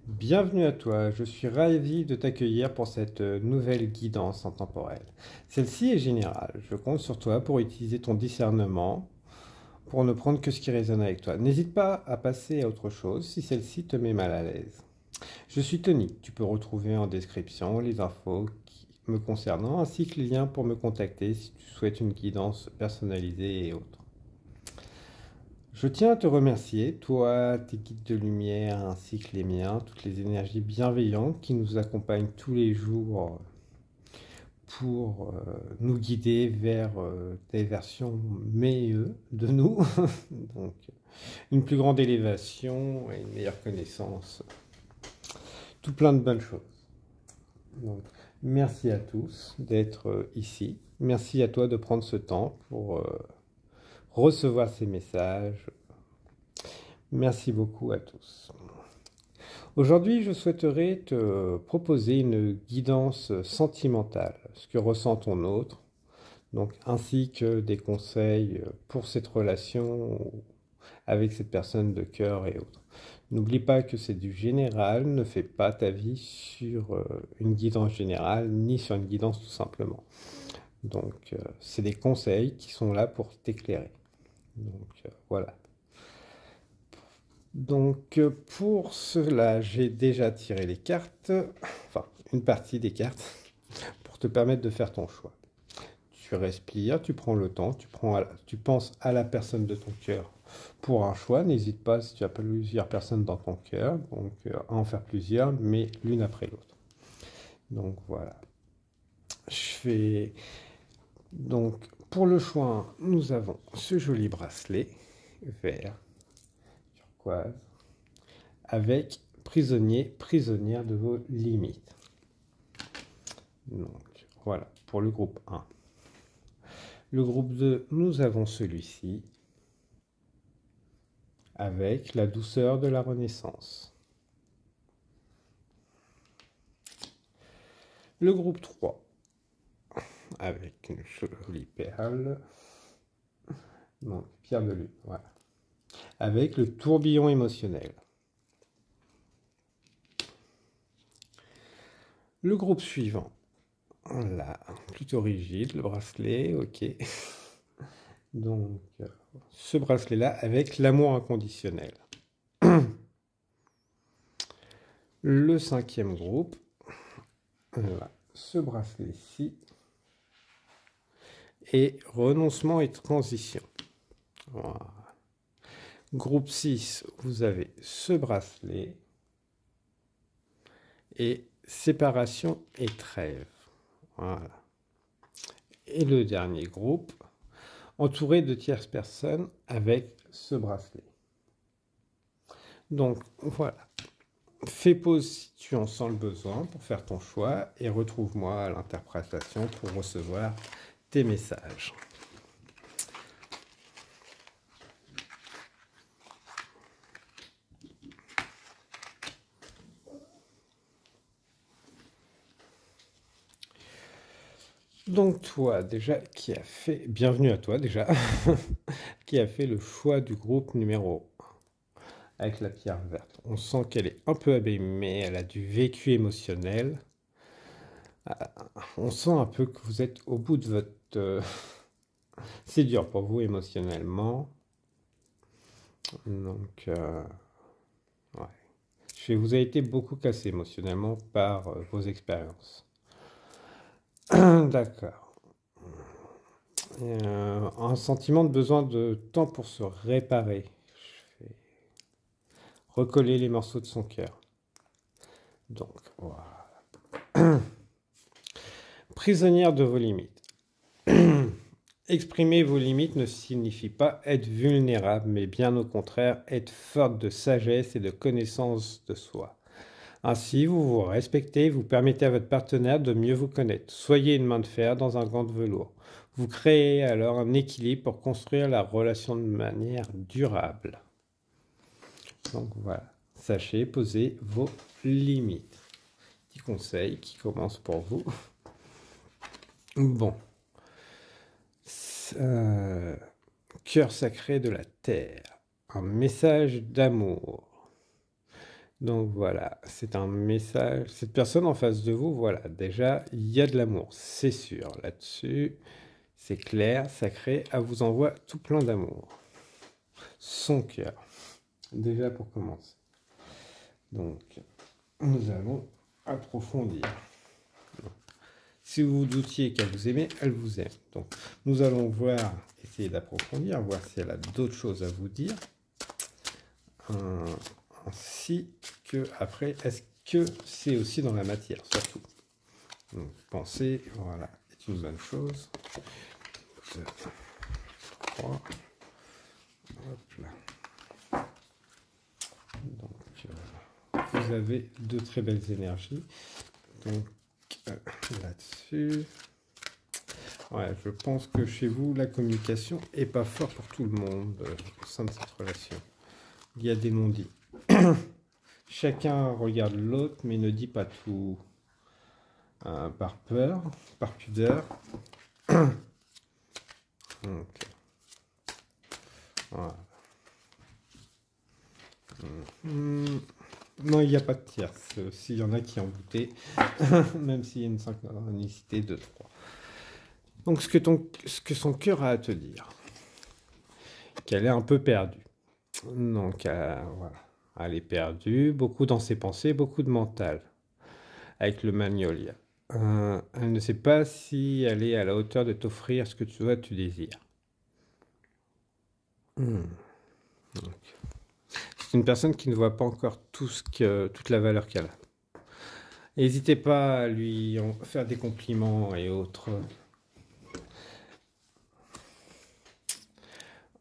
Bienvenue à toi, je suis ravi de t'accueillir pour cette nouvelle guidance intemporelle. Celle-ci est générale, je compte sur toi pour utiliser ton discernement, pour ne prendre que ce qui résonne avec toi. N'hésite pas à passer à autre chose si celle-ci te met mal à l'aise. Je suis Tony, tu peux retrouver en description les infos me concernant ainsi que les liens pour me contacter si tu souhaites une guidance personnalisée et autres. Je tiens à te remercier, toi, tes guides de lumière, ainsi que les miens, toutes les énergies bienveillantes qui nous accompagnent tous les jours pour nous guider vers des versions meilleures de nous. Donc, une plus grande élévation et une meilleure connaissance. Tout plein de bonnes choses. Donc, merci à tous d'être ici. Merci à toi de prendre ce temps pour recevoir ces messages. Merci beaucoup à tous. Aujourd'hui, je souhaiterais te proposer une guidance sentimentale, ce que ressent ton autre, donc, ainsi que des conseils pour cette relation avec cette personne de cœur et autres. N'oublie pas que c'est du général, ne fais pas ta vie sur une guidance générale, ni sur une guidance tout simplement. Donc, c'est des conseils qui sont là pour t'éclairer. Donc, voilà. Donc pour cela, j'ai déjà tiré les cartes, enfin une partie des cartes, pour te permettre de faire ton choix. Tu respires, tu prends le temps, tu penses à la personne de ton cœur pour un choix. N'hésite pas si tu as plusieurs personnes dans ton cœur, donc à en faire plusieurs, mais l'une après l'autre. Donc voilà. Je fais donc pour le choix, nous avons ce joli bracelet vert turquoise avec prisonnier, prisonnière de vos limites. Donc voilà, pour le groupe 1. Le groupe 2, nous avons celui-ci, avec la douceur de la renaissance. Le groupe 3, avec une jolie perle, donc pierre de lune, voilà. Avec le tourbillon émotionnel. Le groupe suivant, là, plutôt rigide, le bracelet, ok. Donc, ce bracelet-là avec l'amour inconditionnel. Le 5e groupe, voilà, ce bracelet-ci, et renoncement et transition. Voilà. Groupe 6, vous avez ce bracelet, et séparation et trêve. Voilà. Et le dernier groupe, entouré de tierces personnes avec ce bracelet. Donc voilà. Fais pause si tu en sens le besoin pour faire ton choix et retrouve-moi à l'interprétation pour recevoir tes messages. Donc toi déjà qui a fait, bienvenue à toi déjà, qui a fait le choix du groupe numéro 1 avec la pierre verte. On sent qu'elle est un peu abîmée, elle a du vécu émotionnel. On sent un peu que vous êtes au bout de votre... C'est dur pour vous émotionnellement. Donc, ouais. Vous avez été beaucoup cassé émotionnellement par vos expériences. D'accord. Un sentiment de besoin de temps pour se réparer. Je fais recoller les morceaux de son cœur. Donc, voilà. Prisonnière de vos limites. Exprimer vos limites ne signifie pas être vulnérable, mais bien au contraire, être forte de sagesse et de connaissance de soi. Ainsi, vous vous respectez, vous permettez à votre partenaire de mieux vous connaître. Soyez une main de fer dans un gant de velours. Vous créez alors un équilibre pour construire la relation de manière durable. Donc voilà, sachez poser vos limites. Petit conseil qui commence pour vous. Bon. Cœur sacré de la terre. Un message d'amour. Donc voilà, c'est un message. Cette personne en face de vous, voilà, déjà, il y a de l'amour, c'est sûr. Là-dessus, c'est clair, sacré, elle vous envoie tout plein d'amour. Son cœur, déjà pour commencer. Donc, nous allons approfondir. Si vous vous doutiez qu'elle vous aimait, elle vous aime. Donc, nous allons voir, essayer d'approfondir, voir si elle a d'autres choses à vous dire. Ainsi que, après, est-ce que c'est aussi dans la matière, surtout. Donc, penser, voilà, est une bonne chose. 2, 3. Hop là. Donc, vous avez de très belles énergies. Donc, là-dessus. Ouais, je pense que chez vous, la communication est pas forte pour tout le monde au sein de cette relation. Il y a des non-dits. Chacun regarde l'autre, mais ne dit pas tout. Par peur, par pudeur. Donc, voilà. Non, il n'y a pas de tierce. S'il y en a qui en doutaient, même s'il y a une synchronicité de 3. Donc, ce que son cœur a à te dire, qu'elle est un peu perdue. Donc, voilà. Elle est perdue, beaucoup dans ses pensées, beaucoup de mental, avec le magnolia. Elle ne sait pas si elle est à la hauteur de t'offrir ce que tu désires. C'est une personne qui ne voit pas encore toute la valeur qu'elle a. N'hésitez pas à lui faire des compliments et autres.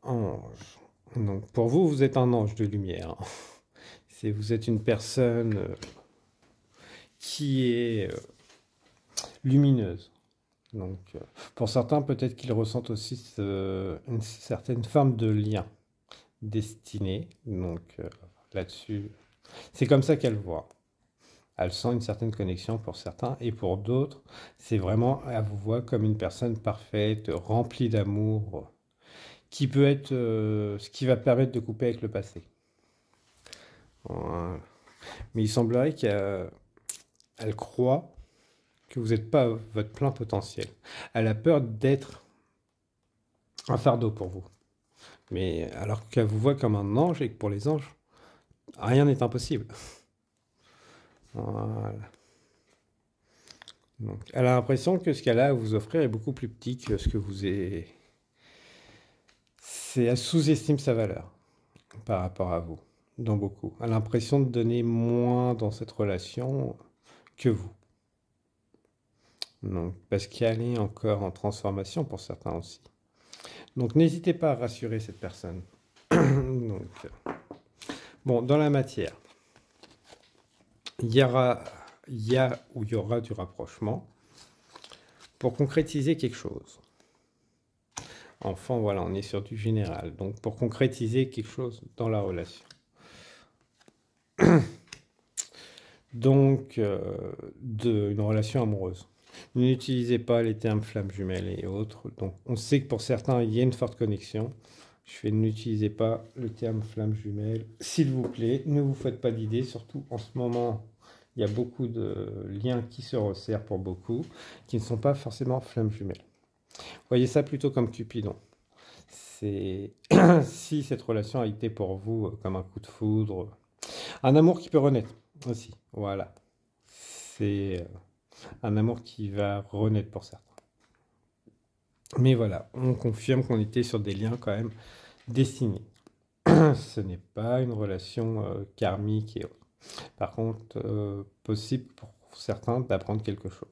Ange. Donc, pour vous, vous êtes un ange de lumière. Vous êtes une personne qui est lumineuse. Donc, pour certains, peut-être qu'ils ressentent aussi une certaine forme de lien destiné. Donc, là-dessus, c'est comme ça qu'elle voit. Elle sent une certaine connexion pour certains, et pour d'autres, c'est vraiment, elle vous voit comme une personne parfaite, remplie d'amour, qui peut être ce qui va permettre de couper avec le passé. Voilà. Mais il semblerait qu'elle croit que vous n'êtes pas à votre plein potentiel. Elle a peur d'être un fardeau pour vous. Mais alors qu'elle vous voit comme un ange, et que pour les anges, rien n'est impossible. Voilà. Donc, elle a l'impression que ce qu'elle a à vous offrir est beaucoup plus petit que ce que vous avez. Elle sous-estime sa valeur par rapport à vous, dans beaucoup. Elle a l'impression de donner moins dans cette relation que vous. Donc, parce qu'elle est encore en transformation pour certains aussi. Donc, n'hésitez pas à rassurer cette personne. Donc, bon, dans la matière, il y a du rapprochement pour concrétiser quelque chose. Enfin, voilà, on est sur du général. Donc, pour concrétiser quelque chose dans la relation. Donc, une relation amoureuse. N'utilisez pas les termes flammes jumelles et autres. Donc, on sait que pour certains, il y a une forte connexion. Je fais n'utilisez pas le terme flamme jumelle. S'il vous plaît, ne vous faites pas d'idées. Surtout en ce moment, il y a beaucoup de liens qui se resserrent pour beaucoup, qui ne sont pas forcément flammes jumelles. Voyez ça plutôt comme Cupidon. Si cette relation a été pour vous comme un coup de foudre, un amour qui peut renaître aussi. Voilà. C'est un amour qui va renaître pour certains. Mais voilà, on confirme qu'on était sur des liens quand même destinés. Ce n'est pas une relation karmique et autres. Par contre, possible pour certains d'apprendre quelque chose.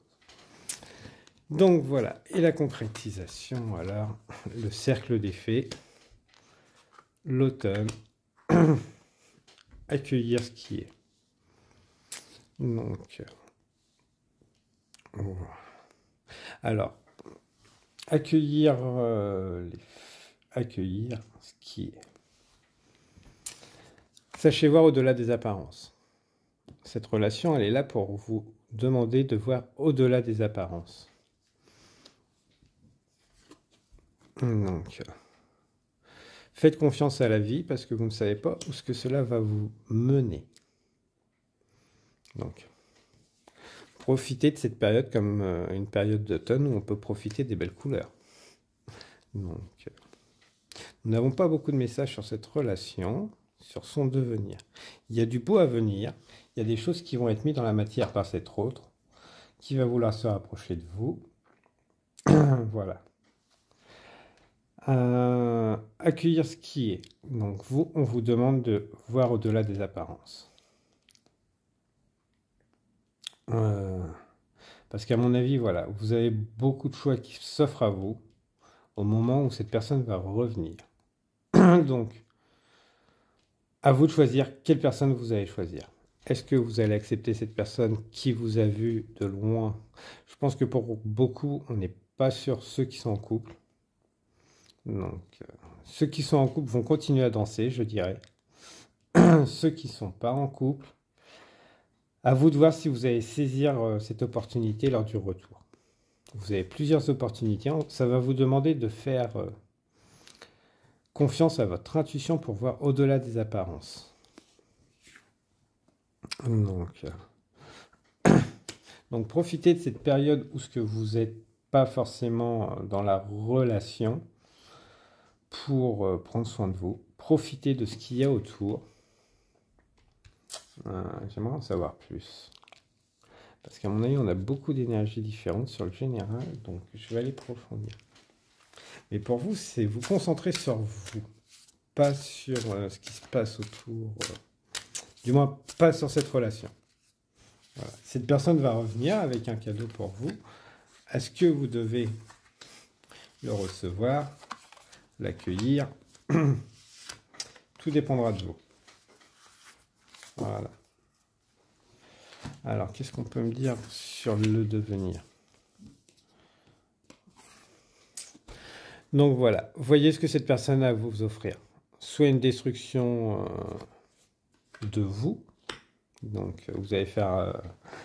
Donc voilà, et la concrétisation, alors, le cercle des fées, l'automne, accueillir ce qui est. Donc, alors, accueillir ce qui est. Sachez voir au-delà des apparences. Cette relation, elle est là pour vous demander de voir au-delà des apparences. Donc, faites confiance à la vie parce que vous ne savez pas où ce que cela va vous mener. Donc, profitez de cette période comme une période d'automne où on peut profiter des belles couleurs. Donc, nous n'avons pas beaucoup de messages sur cette relation, sur son devenir. Il y a du beau à venir, il y a des choses qui vont être mises dans la matière par cet autre, qui va vouloir se rapprocher de vous. Voilà. Accueillir ce qui est. Donc vous, on vous demande de voir au-delà des apparences. Parce qu'à mon avis, voilà, vous avez beaucoup de choix qui s'offrent à vous au moment où cette personne va revenir. Donc, à vous de choisir quelle personne vous allez choisir. Est-ce que vous allez accepter cette personne qui vous a vu de loin? Je pense que pour beaucoup, on n'est pas sur ceux qui sont en couple. Donc, ceux qui sont en couple vont continuer à danser, je dirais. Ceux qui ne sont pas en couple, à vous de voir si vous allez saisir cette opportunité lors du retour. Vous avez plusieurs opportunités. Ça va vous demander de faire confiance à votre intuition pour voir au-delà des apparences. Donc profitez de cette période où ce que vous n'êtes pas forcément dans la relation pour prendre soin de vous. Profitez de ce qu'il y a autour. J'aimerais en savoir plus. Parce qu'à mon avis, on a beaucoup d'énergies différentes sur le général, donc je vais aller approfondir. Mais pour vous, c'est vous concentrer sur vous, pas sur ce qui se passe autour, du moins pas sur cette relation. Voilà. Cette personne va revenir avec un cadeau pour vous. Est-ce que vous devez le recevoir, l'accueillir? Tout dépendra de vous. Voilà. Alors, qu'est-ce qu'on peut me dire sur le devenir? Donc voilà, voyez ce que cette personne a à vous offrir. Soit une destruction de vous. Donc vous allez faire...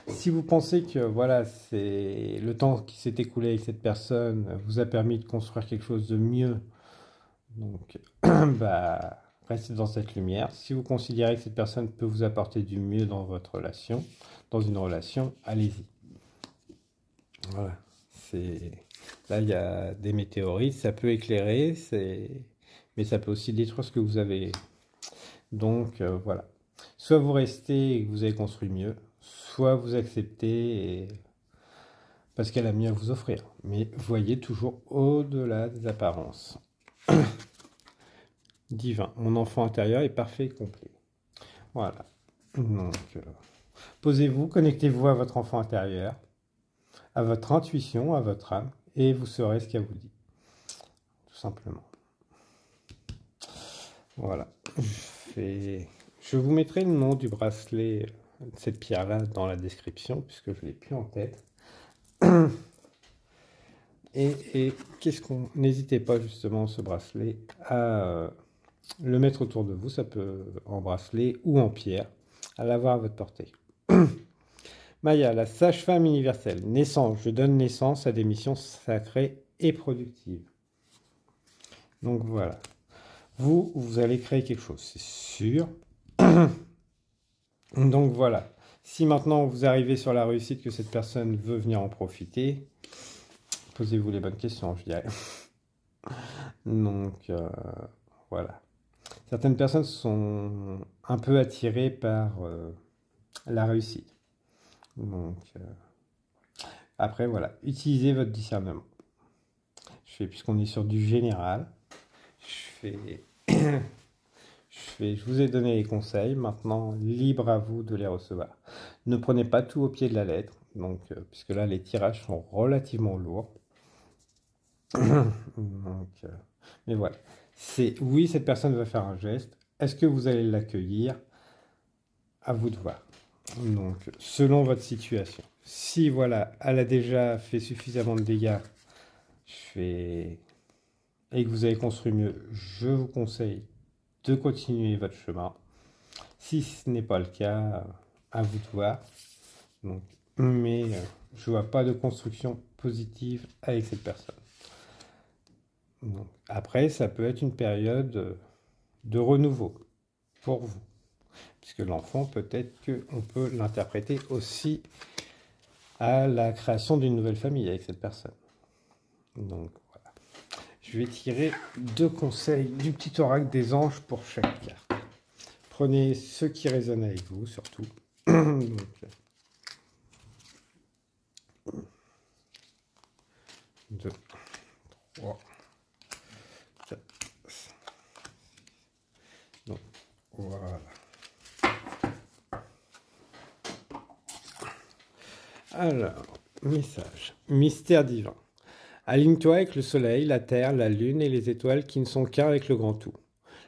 si vous pensez que voilà, c'est le temps qui s'est écoulé avec cette personne vous a permis de construire quelque chose de mieux, donc bah, restez dans cette lumière. Si vous considérez que cette personne peut vous apporter du mieux dans votre relation, dans une relation, allez-y. Voilà. Là, il y a des météorites, ça peut éclairer, mais ça peut aussi détruire ce que vous avez. Donc voilà. Soit vous restez et que vous avez construit mieux, soit vous acceptez parce qu'elle a mieux à vous offrir. Mais voyez toujours au-delà des apparences. Divin, mon enfant intérieur est parfait et complet. Voilà. Donc, posez-vous, connectez-vous à votre enfant intérieur, à votre intuition, à votre âme, et vous saurez ce qu'elle vous dit. Tout simplement. Voilà. Je vous mettrai le nom du bracelet, de cette pierre-là, dans la description, puisque je ne l'ai plus en tête. Et qu'est-ce qu'on... N'hésitez pas justement, ce bracelet, à le mettre autour de vous. Ça peut en bracelet ou en pierre, à l'avoir à votre portée. Maya, la sage-femme universelle. Naissance, je donne naissance à des missions sacrées et productives. Donc voilà. Vous allez créer quelque chose, c'est sûr. Donc voilà. Si maintenant vous arrivez sur la réussite, que cette personne veut venir en profiter, posez-vous les bonnes questions, je dirais. Donc voilà. Certaines personnes sont un peu attirées par la réussite. Donc après voilà, utilisez votre discernement. Puisqu'on est sur du général, je vous ai donné les conseils, maintenant libre à vous de les recevoir. Ne prenez pas tout au pied de la lettre, donc, puisque là les tirages sont relativement lourds. Donc, mais voilà, oui, cette personne va faire un geste. Est-ce que vous allez l'accueillir? À vous de voir. Donc, selon votre situation. Si voilà, elle a déjà fait suffisamment de dégâts, et que vous avez construit mieux, je vous conseille de continuer votre chemin. Si ce n'est pas le cas, à vous de voir. Donc, mais je vois pas de construction positive avec cette personne. Donc, après, ça peut être une période de renouveau pour vous. puisque l'enfant, peut-être qu'on peut l'interpréter aussi à la création d'une nouvelle famille avec cette personne. Donc voilà. Je vais tirer 2 conseils du petit oracle des anges pour chaque carte. Prenez ce qui résonne avec vous, surtout. Donc, 2, 3, 4, 5. Donc, voilà. Alors, message. Mystère divin. Aligne-toi avec le soleil, la terre, la lune et les étoiles qui ne sont qu'un avec le grand tout.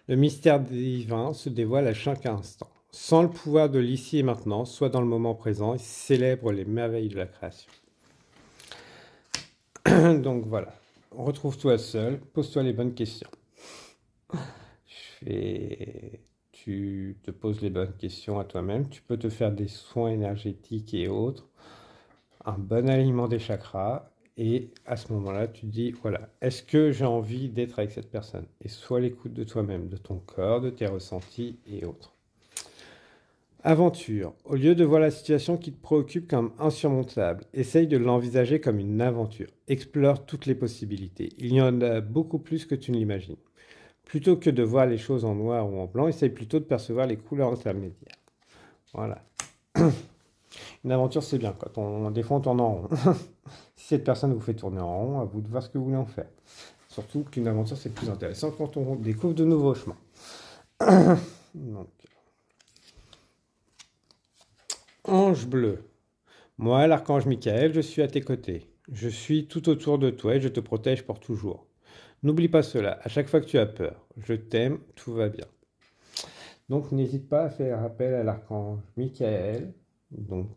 Le mystère divin se dévoile à chaque instant. Sans le pouvoir de l'ici et maintenant, sois dans le moment présent et célèbre les merveilles de la création. Donc voilà, retrouve-toi seul, pose-toi les bonnes questions. Tu te poses les bonnes questions à toi-même, tu peux te faire des soins énergétiques et autres, un bon alignement des chakras, et à ce moment-là, tu te dis, voilà, est-ce que j'ai envie d'être avec cette personne? Et sois à l'écoute de toi-même, de ton corps, de tes ressentis et autres. Aventure. Au lieu de voir la situation qui te préoccupe comme insurmontable, essaye de l'envisager comme une aventure. Explore toutes les possibilités. Il y en a beaucoup plus que tu ne l'imagines. Plutôt que de voir les choses en noir ou en blanc, essaye plutôt de percevoir les couleurs intermédiaires. Voilà. Une aventure, c'est bien quand des fois on tourne en rond. Si cette personne vous fait tourner en rond, à vous de voir ce que vous voulez en faire. Surtout qu'une aventure, c'est plus intéressant quand on découvre de nouveaux chemins. Donc, ange bleu. Moi, l'archange Michael, je suis à tes côtés. Je suis tout autour de toi et je te protège pour toujours. N'oublie pas cela, à chaque fois que tu as peur. Je t'aime, tout va bien. Donc, n'hésite pas à faire appel à l'archange Michael. Donc,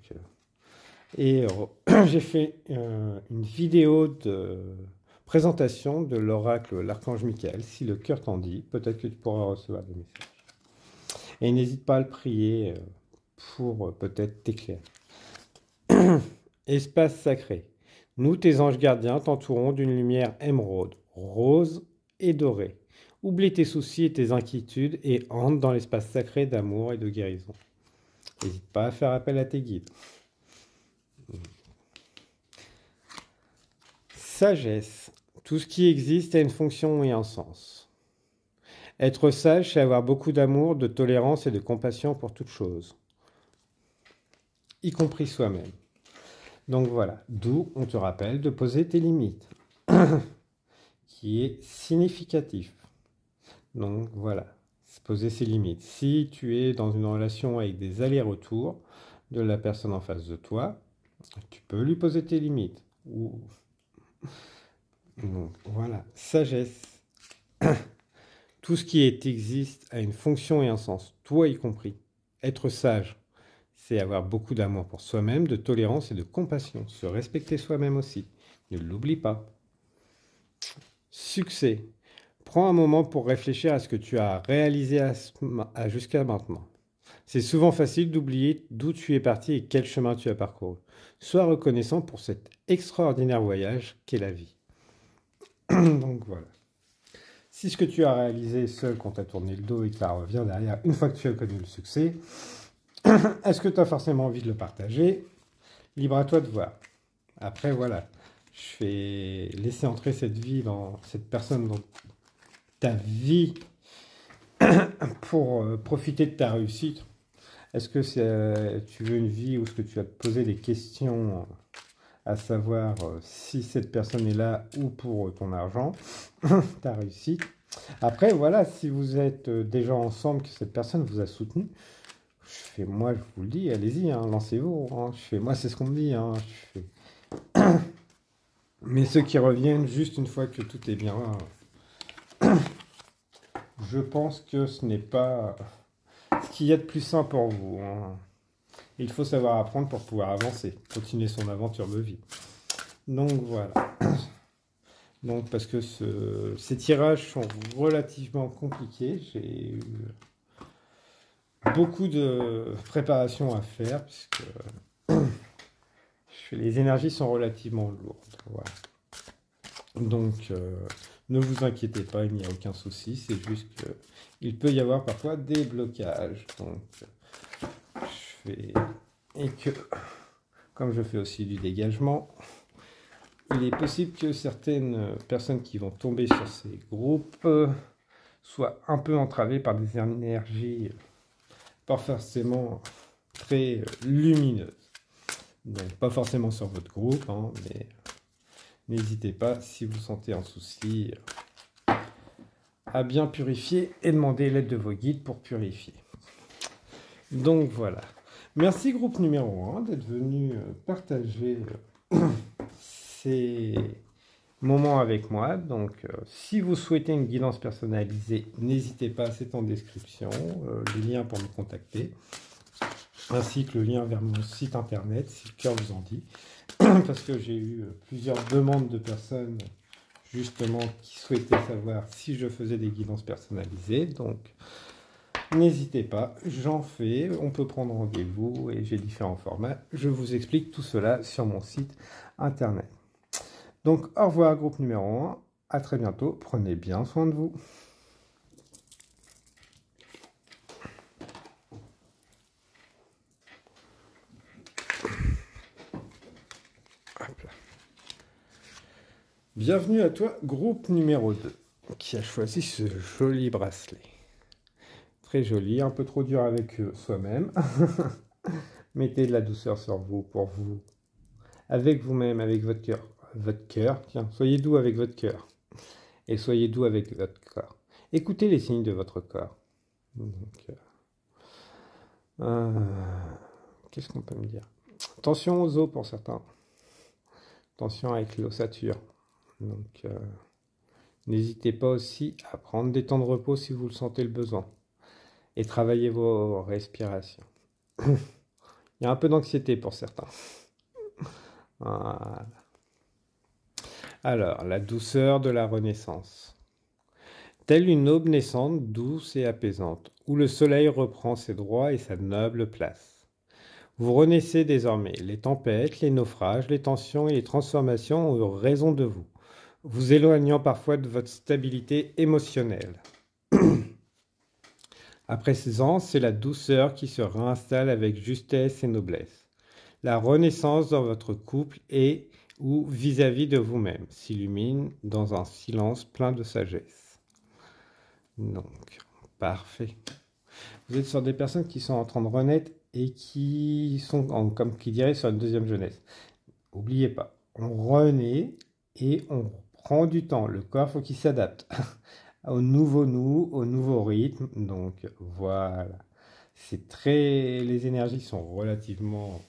j'ai fait une vidéo de présentation de l'oracle l'archange Michael. Si le cœur t'en dit, peut-être que tu pourras recevoir des messages. Et n'hésite pas à le prier pour peut-être t'éclairer. Espace sacré. Nous, tes anges gardiens, t'entourons d'une lumière émeraude, rose et dorée. Oublie tes soucis et tes inquiétudes et entre dans l'espace sacré d'amour et de guérison. N'hésite pas à faire appel à tes guides. Sagesse. Tout ce qui existe a une fonction et un sens. Être sage, c'est avoir beaucoup d'amour, de tolérance et de compassion pour toute chose, y compris soi-même. Donc voilà, d'où on te rappelle de poser tes limites, qui est significatif. Donc voilà, poser ses limites. Si tu es dans une relation avec des allers-retours de la personne en face de toi, tu peux lui poser tes limites. Donc voilà, sagesse. Tout ce qui existe a une fonction et un sens, toi y compris. Être sage, c'est avoir beaucoup d'amour pour soi-même, de tolérance et de compassion. Se respecter soi-même aussi. Ne l'oublie pas. Succès. Prends un moment pour réfléchir à ce que tu as réalisé jusqu'à maintenant. C'est souvent facile d'oublier d'où tu es parti et quel chemin tu as parcouru. Sois reconnaissant pour cet extraordinaire voyage qu'est la vie. Donc voilà. Si ce que tu as réalisé seul quand tu as tourné le dos et que ça revient derrière, une fois que tu as connu le succès, est-ce que tu as forcément envie de le partager? Libre à toi de voir. Après, voilà, je vais laisser entrer cette vie dans cette personne dans ta vie pour profiter de ta réussite. Est-ce que tu veux une vie où est-ce que tu vas te poser des questions à savoir si cette personne est là ou pour ton argent, ta réussite. Après, voilà, si vous êtes déjà ensemble, que cette personne vous a soutenu, moi, je vous le dis, allez-y, hein, lancez-vous. Hein. Moi, c'est ce qu'on me dit. Hein, mais ceux qui reviennent juste une fois que tout est bien, je pense que ce n'est pas ce qu'il y a de plus sain pour vous. Hein. Il faut savoir apprendre pour pouvoir avancer, continuer son aventure de vie. Donc voilà. Donc parce que ces tirages sont relativement compliqués, j'ai eu beaucoup de préparation à faire puisque les énergies sont relativement lourdes. Voilà. Donc Ne vous inquiétez pas, il n'y a aucun souci, c'est juste qu'il peut y avoir parfois des blocages. Donc, je fais... Et que, comme je fais aussi du dégagement, il est possible que certaines personnes qui vont tomber sur ces groupes soient un peu entravées par des énergies pas forcément très lumineuses. Donc, pas forcément sur votre groupe, hein, mais n'hésitez pas, si vous sentez un souci, à bien purifier et demander l'aide de vos guides pour purifier. Donc voilà. Merci groupe numéro 1 d'être venu partager ces moments avec moi. Donc si vous souhaitez une guidance personnalisée, n'hésitez pas, c'est en description, le lien pour me contacter, ainsi que le lien vers mon site internet, si le cœur vous en dit, parce que j'ai eu plusieurs demandes de personnes justement qui souhaitaient savoir si je faisais des guidances personnalisées. Donc n'hésitez pas, j'en fais, on peut prendre rendez-vous et j'ai différents formats. Je vous explique tout cela sur mon site internet. Donc au revoir groupe numéro 1, à très bientôt, prenez bien soin de vous. Hop là. Bienvenue à toi groupe numéro 2, qui a choisi ce joli bracelet. Très joli, un peu trop dur avec soi-même. Mettez de la douceur sur vous, pour vous, avec vous-même, avec votre cœur. Votre cœur, tiens, soyez doux avec votre cœur. Et soyez doux avec votre corps. Écoutez les signes de votre corps. Qu'est-ce qu'on peut me dire? Attention aux os pour certains. Attention avec l'ossature. Donc, n'hésitez pas aussi à prendre des temps de repos si vous le sentez le besoin. Et travaillez vos respirations. Il y a un peu d'anxiété pour certains. Voilà. Alors, la douceur de la renaissance. Telle une aube naissante, douce et apaisante, où le soleil reprend ses droits et sa noble place. Vous renaissez désormais. Les tempêtes, les naufrages, les tensions et les transformations ont eu raison de vous, vous éloignant parfois de votre stabilité émotionnelle. À présent, c'est la douceur qui se réinstalle avec justesse et noblesse. La renaissance dans votre couple et ou vis-à-vis de vous-même s'illumine dans un silence plein de sagesse. Donc, parfait. Vous êtes sur des personnes qui sont en train de renaître et qui sont, comme qui dirait, sur une deuxième jeunesse. N'oubliez pas, on renaît et on prend du temps. Le corps, faut qu'il s'adapte au nouveau nous, au nouveau rythme. Donc voilà, c'est très, les énergies sont relativement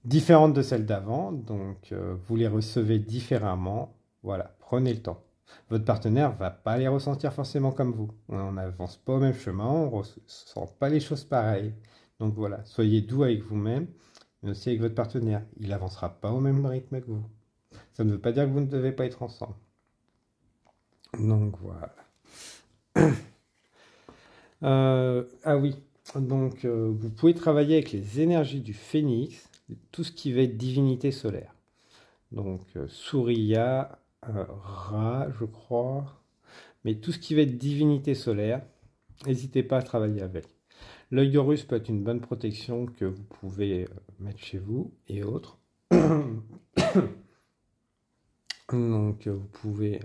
différentes de celles d'avant, donc vous les recevez différemment. Voilà, prenez le temps. Votre partenaire va pas les ressentir forcément comme vous. On n'avance pas au même chemin, on ne ressent pas les choses pareilles. Donc voilà, soyez doux avec vous-même, mais aussi avec votre partenaire. Il n'avancera pas au même rythme que vous. Ça ne veut pas dire que vous ne devez pas être ensemble. Donc voilà. Ah oui, donc vous pouvez travailler avec les énergies du phénix, tout ce qui va être divinité solaire. Donc Surya, Ra, je crois, mais tout ce qui va être divinité solaire, n'hésitez pas à travailler avec. L'œil d'Horus peut être une bonne protection que vous pouvez mettre chez vous et autres. Donc vous pouvez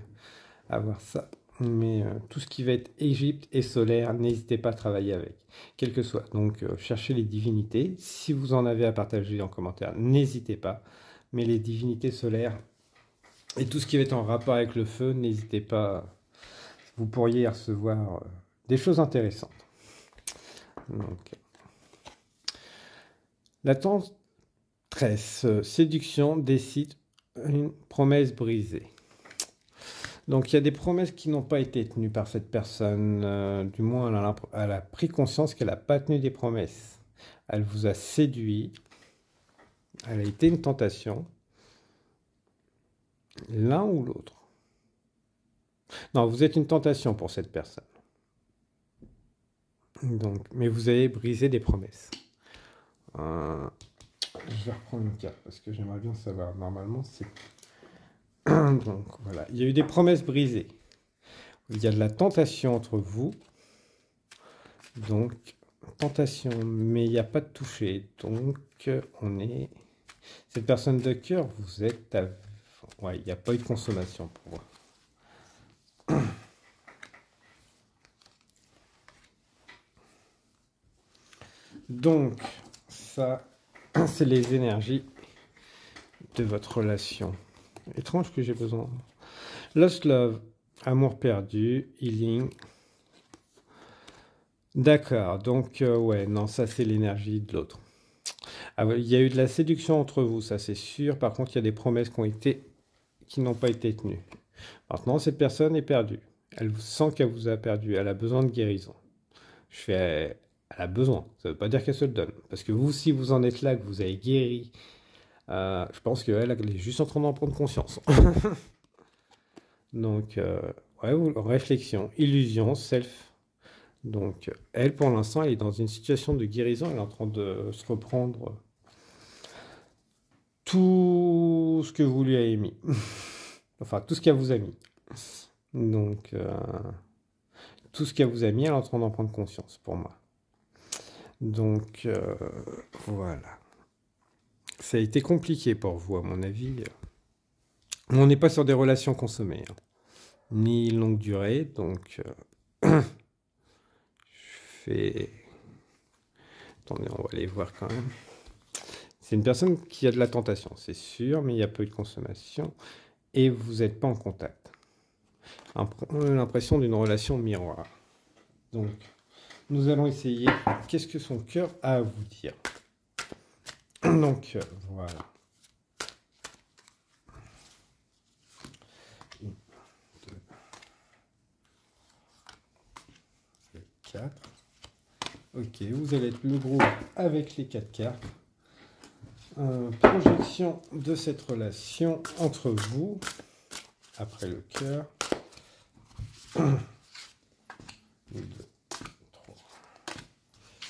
avoir ça. Mais tout ce qui va être Égypte et solaire, n'hésitez pas à travailler avec, quel que soit. Donc cherchez les divinités. Si vous en avez à partager en commentaire, n'hésitez pas. Mais les divinités solaires et tout ce qui va être en rapport avec le feu, n'hésitez pas. Vous pourriez y recevoir des choses intéressantes. Donc, la tendresse, séduction décide une promesse brisée. Donc il y a des promesses qui n'ont pas été tenues par cette personne, du moins elle a pris conscience qu'elle n'a pas tenu des promesses. Elle vous a séduit, elle a été une tentation, l'un ou l'autre. Non, vous êtes une tentation pour cette personne. Donc, mais vous avez brisé des promesses. Je vais reprendre une carte parce que j'aimerais bien savoir. Normalement, c'est... Donc voilà, il y a eu des promesses brisées. Il y a de la tentation entre vous. Donc, tentation, mais il n'y a pas de toucher. Donc, on est... Cette personne de cœur, vous êtes à... Ouais, il n'y a pas eu de consommation pour moi. Donc, ça, c'est les énergies de votre relation. Étrange que j'ai besoin. Lost Love, amour perdu, healing. D'accord, donc, ouais, non, ça, c'est l'énergie de l'autre. Ah, ouais, il y a eu de la séduction entre vous, ça, c'est sûr. Par contre, il y a des promesses qui n'ont pas été tenues. Maintenant, cette personne est perdue. Elle sent qu'elle vous a perdu. Elle a besoin de guérison. Je fais... Elle a besoin. Ça ne veut pas dire qu'elle se le donne. Parce que vous, si vous en êtes là, que vous avez guéri, je pense qu'elle est juste en train d'en prendre conscience. Donc, ouais, réflexion, illusion, self. Donc, elle, pour l'instant, elle est dans une situation de guérison. Elle est en train de se reprendre tout ce que vous lui avez mis. Enfin, tout ce qu'elle vous a mis. Donc, tout ce qu'elle vous a mis, elle est en train d'en prendre conscience, pour moi. Donc, voilà. Ça a été compliqué pour vous, à mon avis. On n'est pas sur des relations consommées, hein, ni longue durée, donc je fais... Attendez, on va aller voir quand même. C'est une personne qui a de la tentation, c'est sûr, mais il y a peu de consommation, et vous n'êtes pas en contact. On a l'impression d'une relation miroir. Donc, nous allons essayer. Qu'est-ce que son cœur a à vous dire? Donc, voilà. 1, 2, 4. Ok, vous allez être le groupe avec les 4 cartes. Projection de cette relation entre vous, après le cœur. 1, 2, 3,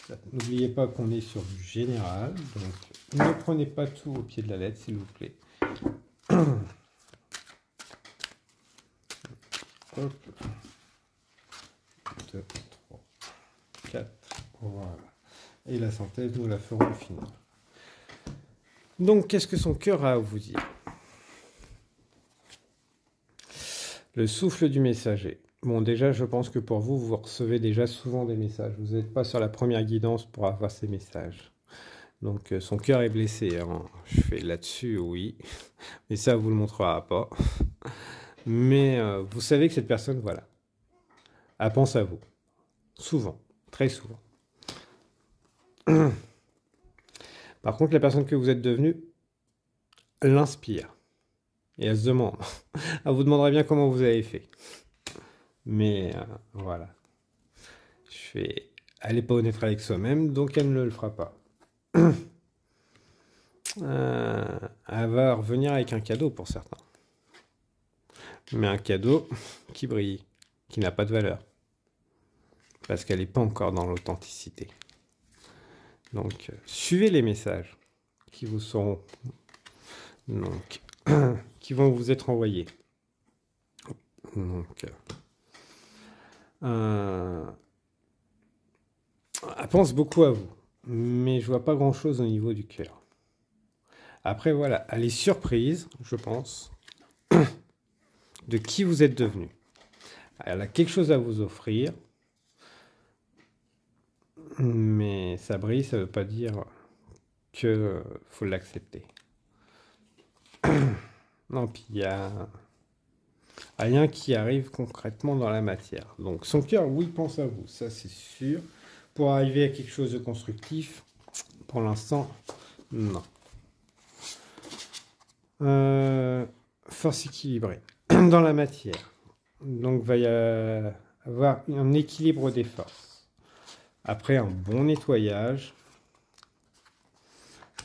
4. N'oubliez pas qu'on est sur du général, donc ne prenez pas tout au pied de la lettre, s'il vous plaît. Hop. 2, 3, 4. Voilà. Et la synthèse, nous la ferons au final. Donc, qu'est-ce que son cœur a à vous dire? Le souffle du messager. Bon, déjà, je pense que pour vous, vous recevez déjà souvent des messages. Vous n'êtes pas sur la première guidance pour avoir ces messages. Donc, son cœur est blessé, hein. Je fais là-dessus, oui. Mais ça, vous ne le montrera pas. Mais vous savez que cette personne, voilà, elle pense à vous. Souvent, très souvent. Par contre, la personne que vous êtes devenue l'inspire. Et elle se demande. Elle vous demandera bien comment vous avez fait. Mais voilà. Je fais... Elle n'est pas honnête avec soi-même, donc elle ne le fera pas. Elle va revenir avec un cadeau pour certains. Mais un cadeau qui brille, qui n'a pas de valeur. Parce qu'elle n'est pas encore dans l'authenticité. Donc, suivez les messages qui vous seront... Donc, qui vont vous être envoyés. Donc, elle pense beaucoup à vous, mais je vois pas grand-chose au niveau du cœur. Après, voilà, elle est surprise, je pense, de qui vous êtes devenu. Elle a quelque chose à vous offrir, mais ça brille, ça veut pas dire que faut l'accepter. Non, puis il y a rien qui arrive concrètement dans la matière. Donc son cœur, oui, pense à vous, ça c'est sûr. Pour arriver à quelque chose de constructif, pour l'instant, non. Force équilibrée dans la matière. Donc va y avoir un équilibre des forces. Après un bon nettoyage,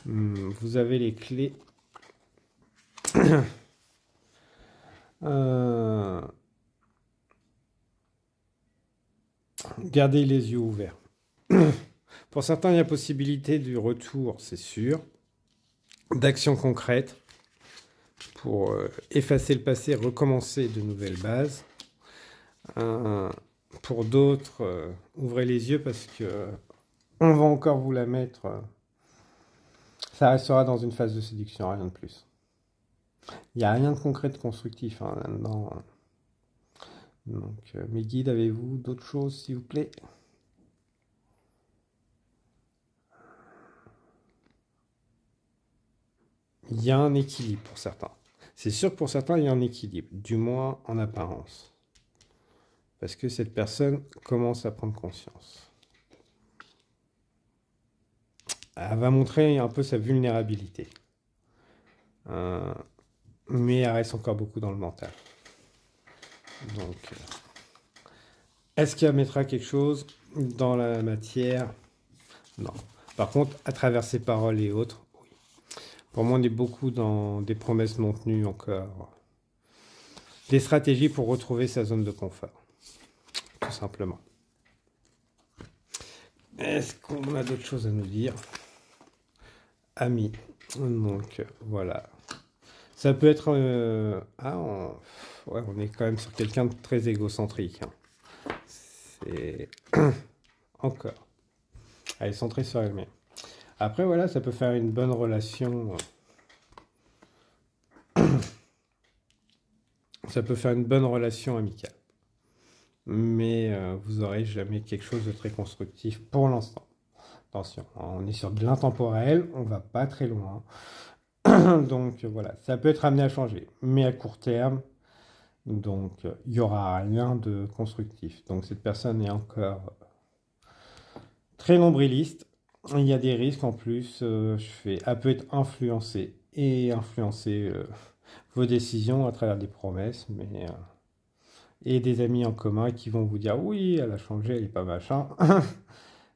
vous avez les clés. Gardez les yeux ouverts. Pour certains, il y a possibilité du retour, c'est sûr, d'actions concrètes pour effacer le passé, recommencer de nouvelles bases. Pour d'autres, ouvrez les yeux parce que on va encore vous la mettre. Ça restera dans une phase de séduction, rien de plus. Il n'y a rien de concret, de constructif là-dedans. Donc, mes guides, avez-vous d'autres choses, s'il vous plaît? Il y a un équilibre pour certains. C'est sûr que pour certains, il y a un équilibre, du moins en apparence. Parce que cette personne commence à prendre conscience. Elle va montrer un peu sa vulnérabilité. Mais elle reste encore beaucoup dans le mental. Donc, est-ce qu'elle mettra quelque chose dans la matière? Non. Par contre, à travers ses paroles et autres, oui. Pour moi, on est beaucoup dans des promesses non tenues encore. Des stratégies pour retrouver sa zone de confort. Tout simplement. Est-ce qu'on a d'autres choses à nous dire? Amis. Donc, voilà. Ça peut être... ouais, on est quand même sur quelqu'un de très égocentrique. C'est... Encore. Elle est centrée sur elle-même. Après, voilà, ça peut faire une bonne relation. Ça peut faire une bonne relation amicale. Mais vous n'aurez jamais quelque chose de très constructif pour l'instant. Attention, on est sur de l'intemporel, on va pas très loin. Donc voilà, ça peut être amené à changer, mais à court terme, donc il n'y aura rien de constructif. Donc cette personne est encore très nombriliste. Il y a des risques en plus, elle peut être influencée et influencer vos décisions à travers des promesses, mais et des amis en commun qui vont vous dire oui, elle a changé, elle est pas machin.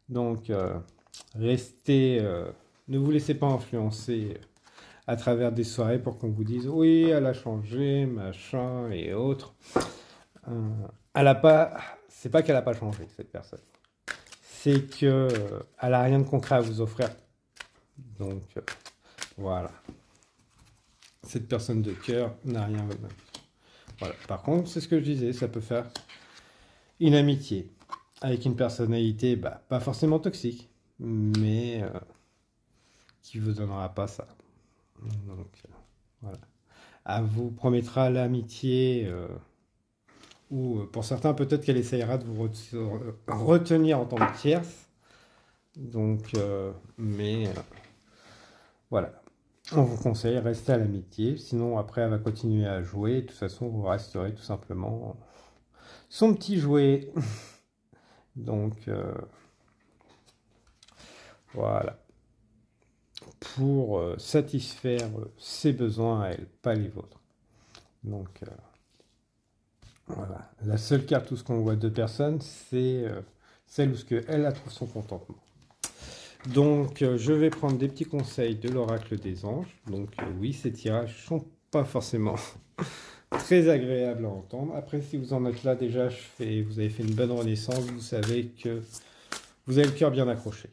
Donc restez, ne vous laissez pas influencer à travers des soirées pour qu'on vous dise oui, elle a changé, machin et autres. Elle a pas, c'est pas qu'elle a pas changé cette personne, c'est que elle a rien de concret à vous offrir. Donc voilà, cette personne de cœur n'a rien. Voilà. Par contre, c'est ce que je disais, ça peut faire une amitié avec une personnalité, pas forcément toxique, mais qui vous donnera pas ça. Donc voilà. Elle vous promettra l'amitié, ou pour certains peut-être qu'elle essayera de vous retenir en tant que tierce. Donc, mais voilà. On vous conseille, restez à l'amitié, sinon après elle va continuer à jouer, de toute façon vous resterez tout simplement son petit jouet. Donc voilà. Pour satisfaire ses besoins à elle, pas les vôtres. Donc voilà. La seule carte où ce qu'on voit deux personnes, c'est celle où ce que elle a trouvé son contentement. Donc, je vais prendre des petits conseils de l'oracle des anges. Donc, oui, ces tirages sont pas forcément très agréables à entendre. Après, si vous en êtes là déjà, vous avez fait une bonne renaissance, vous savez que vous avez le cœur bien accroché.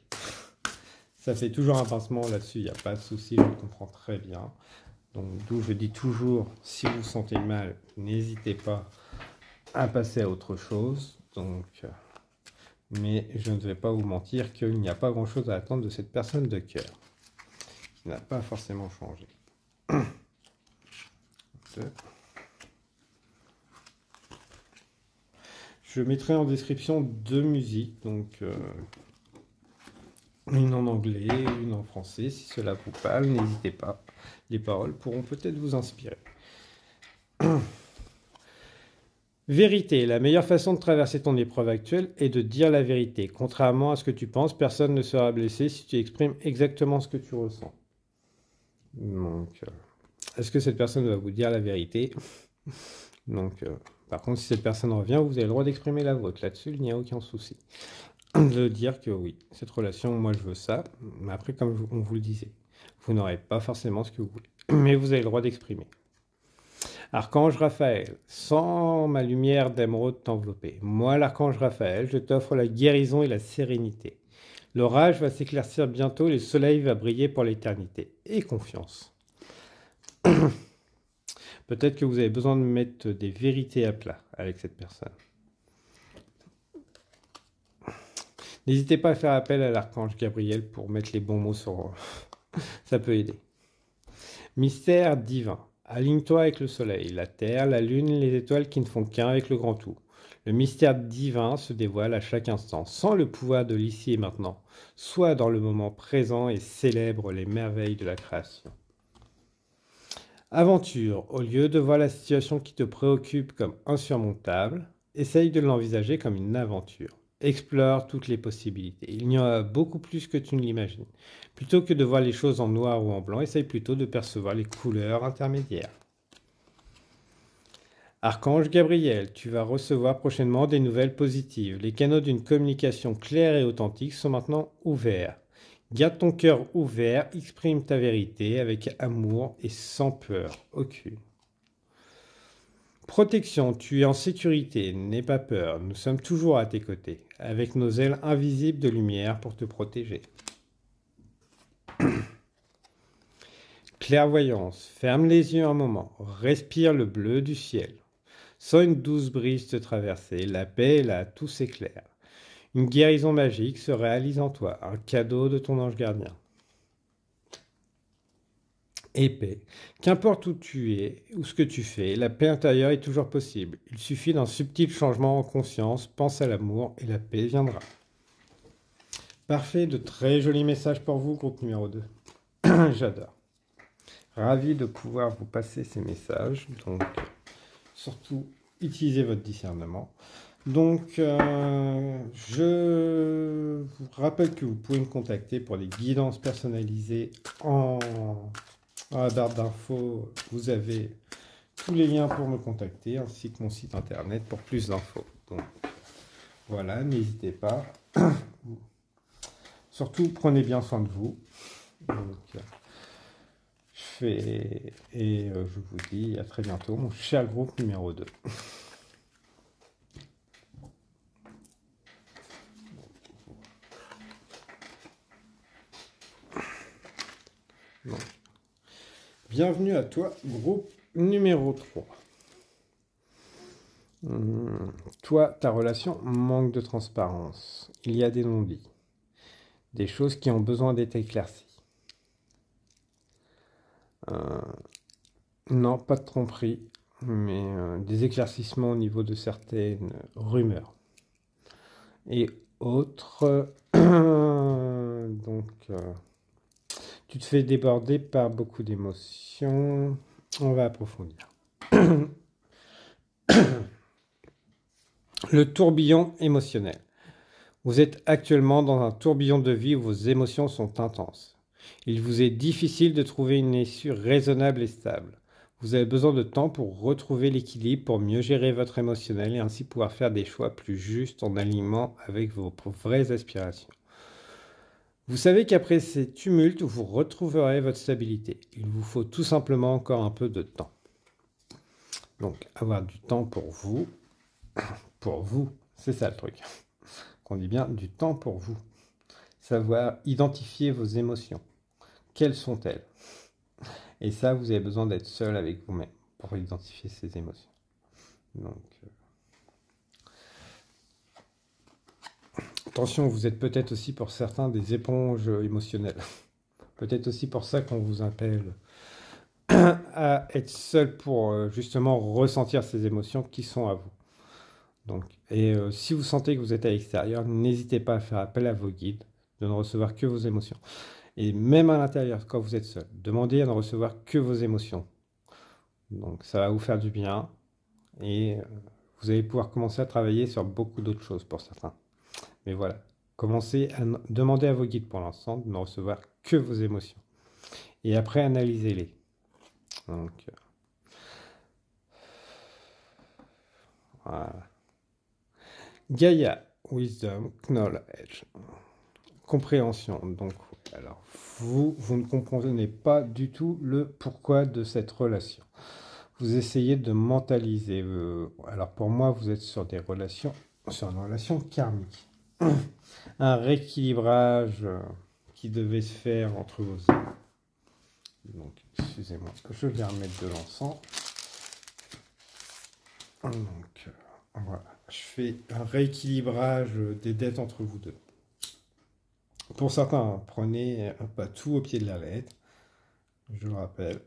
Ça fait toujours un pincement là-dessus, il n'y a pas de souci, je le comprends très bien. Donc, d'où je dis toujours, si vous vous sentez mal, n'hésitez pas à passer à autre chose. Donc... mais je ne vais pas vous mentir qu'il n'y a pas grand-chose à attendre de cette personne de cœur, qui n'a pas forcément changé. Je mettrai en description deux musiques, donc une en anglais, une en français. Si cela vous parle, n'hésitez pas. Les paroles pourront peut-être vous inspirer. Vérité, la meilleure façon de traverser ton épreuve actuelle est de dire la vérité. Contrairement à ce que tu penses, personne ne sera blessé si tu exprimes exactement ce que tu ressens. Donc, est-ce que cette personne va vous dire la vérité? Donc, par contre, si cette personne revient, vous avez le droit d'exprimer la vôtre. Là-dessus, il n'y a aucun souci. De dire que oui, cette relation, moi je veux ça. Mais après, comme on vous le disait, vous n'aurez pas forcément ce que vous voulez. Mais vous avez le droit d'exprimer. Archange Raphaël, sans ma lumière d'émeraude t'envelopper. Moi, l'archange Raphaël, je t'offre la guérison et la sérénité. L'orage va s'éclaircir bientôt, le soleil va briller pour l'éternité. Et confiance. Peut-être que vous avez besoin de mettre des vérités à plat avec cette personne. N'hésitez pas à faire appel à l'archange Gabriel pour mettre les bons mots sur... Ça peut aider. Mystère divin. Aligne-toi avec le soleil, la terre, la lune, les étoiles qui ne font qu'un avec le grand tout. Le mystère divin se dévoile à chaque instant, sans le pouvoir de l'ici et maintenant. Sois dans le moment présent et célèbre les merveilles de la création. Aventure. Au lieu de voir la situation qui te préoccupe comme insurmontable, essaye de l'envisager comme une aventure. Explore toutes les possibilités. Il y en a beaucoup plus que tu ne l'imagines. Plutôt que de voir les choses en noir ou en blanc, essaye plutôt de percevoir les couleurs intermédiaires. Archange Gabriel, tu vas recevoir prochainement des nouvelles positives. Les canaux d'une communication claire et authentique sont maintenant ouverts. Garde ton cœur ouvert, exprime ta vérité avec amour et sans peur aucune. Protection, tu es en sécurité, n'aie pas peur, nous sommes toujours à tes côtés, avec nos ailes invisibles de lumière pour te protéger. Clairvoyance, ferme les yeux un moment, respire le bleu du ciel. Sens une douce brise te traverser, la paix est là, tout s'éclaire. Une guérison magique se réalise en toi, un cadeau de ton ange gardien. Épée. Qu'importe où tu es ou ce que tu fais, la paix intérieure est toujours possible. Il suffit d'un subtil changement en conscience, pense à l'amour et la paix viendra. Parfait, de très jolis messages pour vous, groupe numéro 2. J'adore. Ravi de pouvoir vous passer ces messages. Donc, surtout, utilisez votre discernement. Donc, je vous rappelle que vous pouvez me contacter pour des guidances personnalisées en barre d'infos. Vous avez tous les liens pour me contacter, ainsi que mon site internet pour plus d'infos. Donc, voilà, n'hésitez pas. Surtout, prenez bien soin de vous. Donc, je vous dis à très bientôt, mon cher groupe numéro 2. Bon. Bienvenue à toi, groupe numéro 3. Toi, ta relation manque de transparence. Il y a des non-dits. Des choses qui ont besoin d'être éclaircies. Non, pas de tromperie, mais des éclaircissements au niveau de certaines rumeurs. Et autres, donc, tu te fais déborder par beaucoup d'émotions. On va approfondir. Le tourbillon émotionnel. Vous êtes actuellement dans un tourbillon de vie où vos émotions sont intenses. Il vous est difficile de trouver une issue raisonnable et stable. Vous avez besoin de temps pour retrouver l'équilibre, pour mieux gérer votre émotionnel et ainsi pouvoir faire des choix plus justes en alignement avec vos vraies aspirations. Vous savez qu'après ces tumultes, vous retrouverez votre stabilité. Il vous faut tout simplement encore un peu de temps. Donc, avoir du temps pour vous, c'est ça le truc. Qu'on dit bien du temps pour vous. Savoir identifier vos émotions. Quelles sont-elles? Et ça, vous avez besoin d'être seul avec vous-même pour identifier ces émotions. Donc, attention, vous êtes peut-être aussi pour certains des éponges émotionnelles. Peut-être aussi pour ça qu'on vous appelle à être seul pour justement ressentir ces émotions qui sont à vous. Donc, si vous sentez que vous êtes à l'extérieur, n'hésitez pas à faire appel à vos guides, de ne recevoir que vos émotions. Et même à l'intérieur, quand vous êtes seul, demandez à ne recevoir que vos émotions. Donc ça va vous faire du bien et vous allez pouvoir commencer à travailler sur beaucoup d'autres choses pour certains. Mais voilà, commencez à demander à vos guides pour l'instant de ne recevoir que vos émotions. Et après, analysez-les. Donc, voilà. Gaïa, Wisdom, Knowledge, compréhension. Donc, alors, vous ne comprenez pas du tout le pourquoi de cette relation. Vous essayez de mentaliser. Alors, pour moi, vous êtes sur une relation karmique. Un rééquilibrage qui devait se faire entre vos âmes. Donc, excusez-moi, je vais remettre de l'encens. Donc, voilà. Je fais un rééquilibrage des dettes entre vous deux. Pour certains, prenez pas tout au pied de la lettre. Je le rappelle.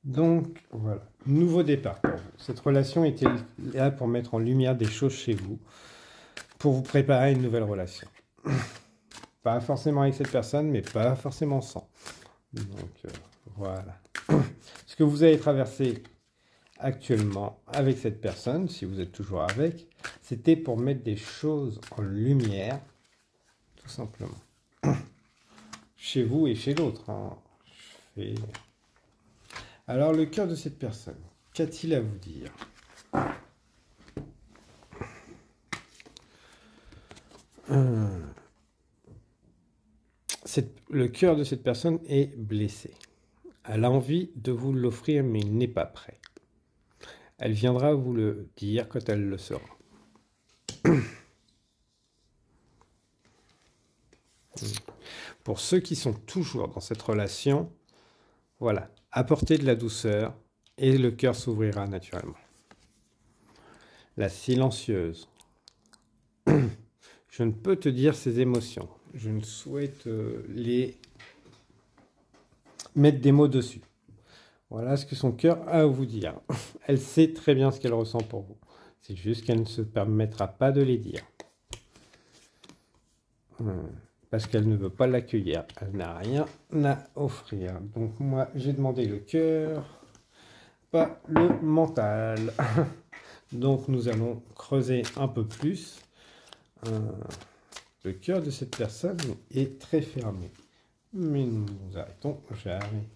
Donc, voilà. Nouveau départ pour vous. Cette relation était là pour mettre en lumière des choses chez vous, pour vous préparer à une nouvelle relation. Pas forcément avec cette personne, mais pas forcément sans. Donc, voilà. Ce que vous avez traversé actuellement avec cette personne, si vous êtes toujours avec, c'était pour mettre des choses en lumière, tout simplement. Chez vous et chez l'autre. Hein. Alors, le cœur de cette personne, qu'a-t-il à vous dire? Le cœur de cette personne est blessé. Elle a envie de vous l'offrir, mais il n'est pas prêt. Elle viendra vous le dire quand elle le sera. Pour ceux qui sont toujours dans cette relation, voilà, apportez de la douceur et le cœur s'ouvrira naturellement. La silencieuse. Je ne peux te dire ses émotions. Je ne souhaite les mettre des mots dessus. Voilà ce que son cœur a à vous dire. Elle sait très bien ce qu'elle ressent pour vous. C'est juste qu'elle ne se permettra pas de les dire. Parce qu'elle ne veut pas l'accueillir. Elle n'a rien à offrir. Donc moi, j'ai demandé le cœur, pas le mental. Donc nous allons creuser un peu plus. Le cœur de cette personne est très fermé. Mais nous nous arrêtons jamais.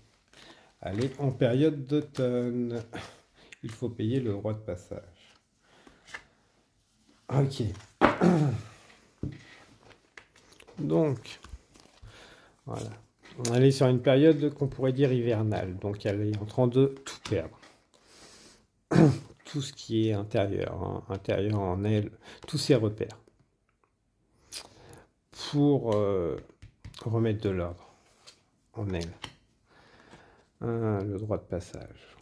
Allez, en période d'automne, il faut payer le droit de passage. Ok. Donc, voilà. On est sur une période qu'on pourrait dire hivernale. Donc, elle est en train de tout perdre. Tout ce qui est intérieur, hein, intérieur en elle, tous ses repères. Pour remettre de l'ordre en elle. Le droit de passage.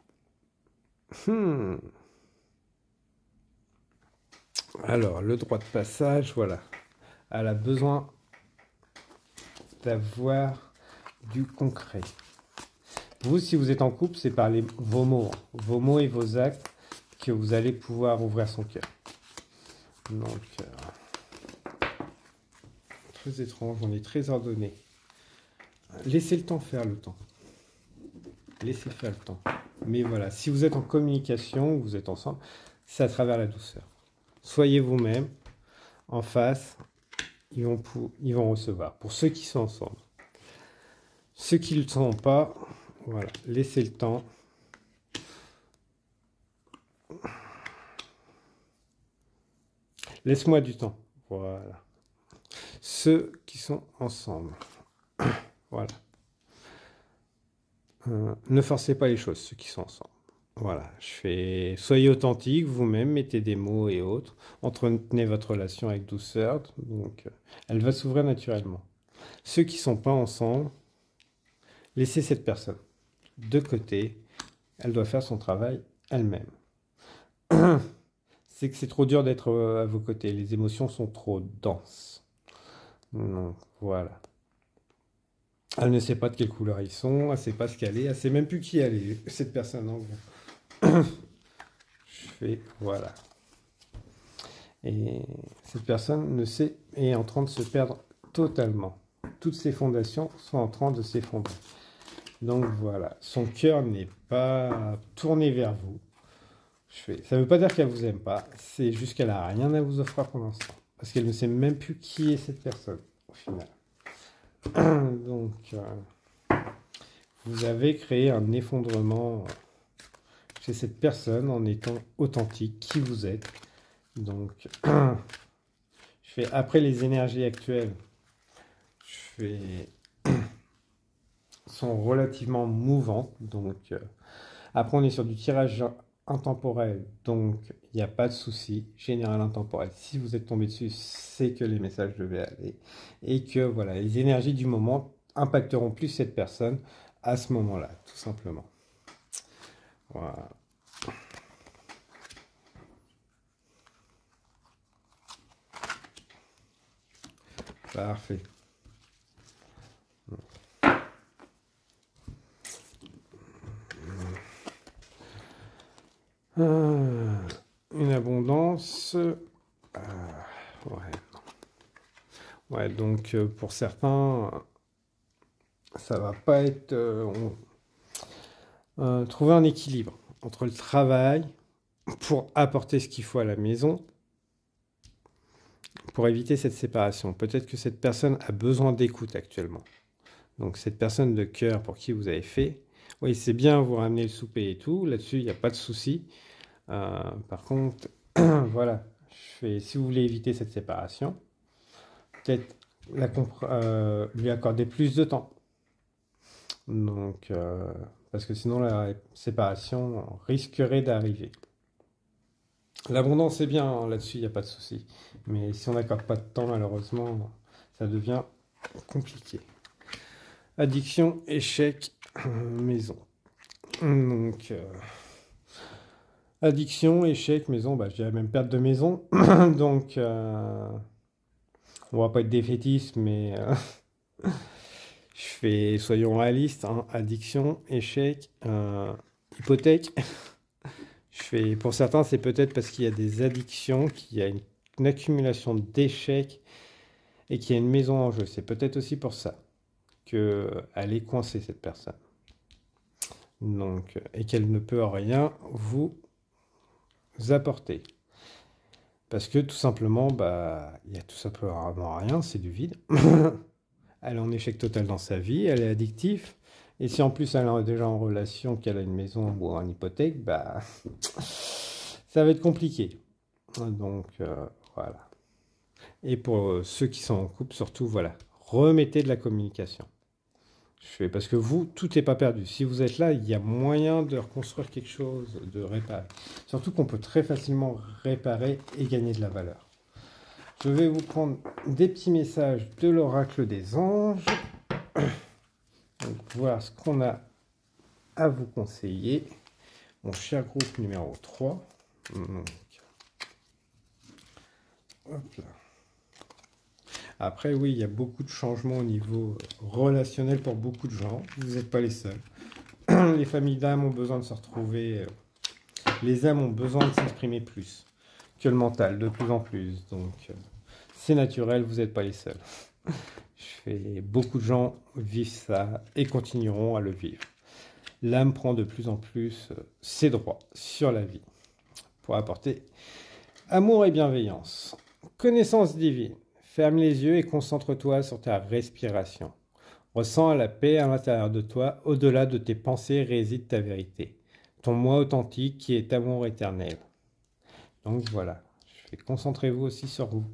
Alors, le droit de passage, voilà. Elle a besoin d'avoir du concret. Vous, si vous êtes en couple, c'est par vos mots et vos actes que vous allez pouvoir ouvrir son cœur. Donc, très étrange, on est très ordonné. Laissez le temps faire le temps. Laissez faire le temps. Mais voilà, si vous êtes en communication, vous êtes ensemble, c'est à travers la douceur. Soyez vous-même, en face, ils vont recevoir. Pour ceux qui sont ensemble. Ceux qui ne le sont pas, voilà, laissez le temps. Laisse-moi du temps. Voilà. Ceux qui sont ensemble. Voilà. Ne forcez pas les choses, ceux qui sont ensemble. Voilà, soyez authentique vous-même, mettez des mots et autres, entretenez votre relation avec douceur, donc elle va s'ouvrir naturellement. Ceux qui ne sont pas ensemble, laissez cette personne de côté, elle doit faire son travail elle-même. C'est que c'est trop dur d'être à vos côtés, les émotions sont trop denses. Donc voilà. Elle ne sait pas de quelle couleur ils sont, elle ne sait pas ce qu'elle est, elle ne sait même plus qui elle est, cette personne en gros. Je fais, voilà. Et cette personne est en train de se perdre totalement. Toutes ses fondations sont en train de s'effondrer. Donc voilà, son cœur n'est pas tourné vers vous. Ça ne veut pas dire qu'elle ne vous aime pas, c'est juste qu'elle n'a rien à vous offrir pour l'instant. Parce qu'elle ne sait même plus qui est cette personne, au final. Donc, vous avez créé un effondrement chez cette personne en étant authentique, qui vous êtes. Donc, après les énergies actuelles, sont relativement mouvantes. Donc, après, on est sur du tirage intemporel, donc il n'y a pas de souci. Général intemporel, si vous êtes tombé dessus, c'est que les messages devaient aller. Et que voilà, les énergies du moment impacteront plus cette personne à ce moment-là, tout simplement. Voilà. Parfait. Une abondance. Ouais. Ouais, donc pour certains, ça va pas être. Trouver un équilibre entre le travail pour apporter ce qu'il faut à la maison, pour éviter cette séparation. Peut-être que cette personne a besoin d'écoute actuellement. Donc cette personne de cœur pour qui vous avez fait, oui, c'est bien, vous ramener le souper et tout, là-dessus, il n'y a pas de souci. Par contre, voilà, si vous voulez éviter cette séparation, peut-être lui accorder plus de temps. Donc, parce que sinon, la séparation risquerait d'arriver. L'abondance est bien, hein, là-dessus, il n'y a pas de souci. Mais si on n'accorde pas de temps, malheureusement, ça devient compliqué. Addiction, échec, maison. Donc, addiction, échec, maison, bah, je dirais même perte de maison. Donc, on va pas être défaitiste, mais soyons réalistes, hein, addiction, échec, hypothèque. Pour certains, c'est peut-être parce qu'il y a des addictions, qu'il y a une accumulation d'échecs et qu'il y a une maison en jeu. C'est peut-être aussi pour ça qu'elle est coincée, cette personne. Donc, et qu'elle ne peut rien vous apporter. Parce que tout simplement, bah, il y a tout simplement rien, c'est du vide. Elle est en échec total dans sa vie, elle est addictive. Et si en plus elle est déjà en relation, qu'elle a une maison ou une hypothèque, bah, ça va être compliqué. Donc, voilà. Et pour ceux qui sont en couple, surtout, voilà, remettez de la communication. Parce que vous, tout n'est pas perdu. Si vous êtes là, il y a moyen de reconstruire quelque chose, de réparer. Surtout qu'on peut très facilement réparer et gagner de la valeur. Je vais vous prendre des petits messages de l'oracle des anges. Donc, voir ce qu'on a à vous conseiller. Mon cher groupe numéro 3. Donc, hop là. Après, oui, il y a beaucoup de changements au niveau relationnel pour beaucoup de gens. Vous n'êtes pas les seuls. Les familles d'âmes ont besoin de se retrouver. Les âmes ont besoin de s'exprimer plus que le mental, de plus en plus. Donc, c'est naturel, vous n'êtes pas les seuls. Beaucoup de gens vivent ça et continueront à le vivre. L'âme prend de plus en plus ses droits sur la vie pour apporter amour et bienveillance. Connaissance divine. Ferme les yeux et concentre-toi sur ta respiration. Ressens la paix à l'intérieur de toi. Au-delà de tes pensées réside ta vérité. Ton moi authentique qui est amour éternel. Donc voilà, concentrez-vous aussi sur vous.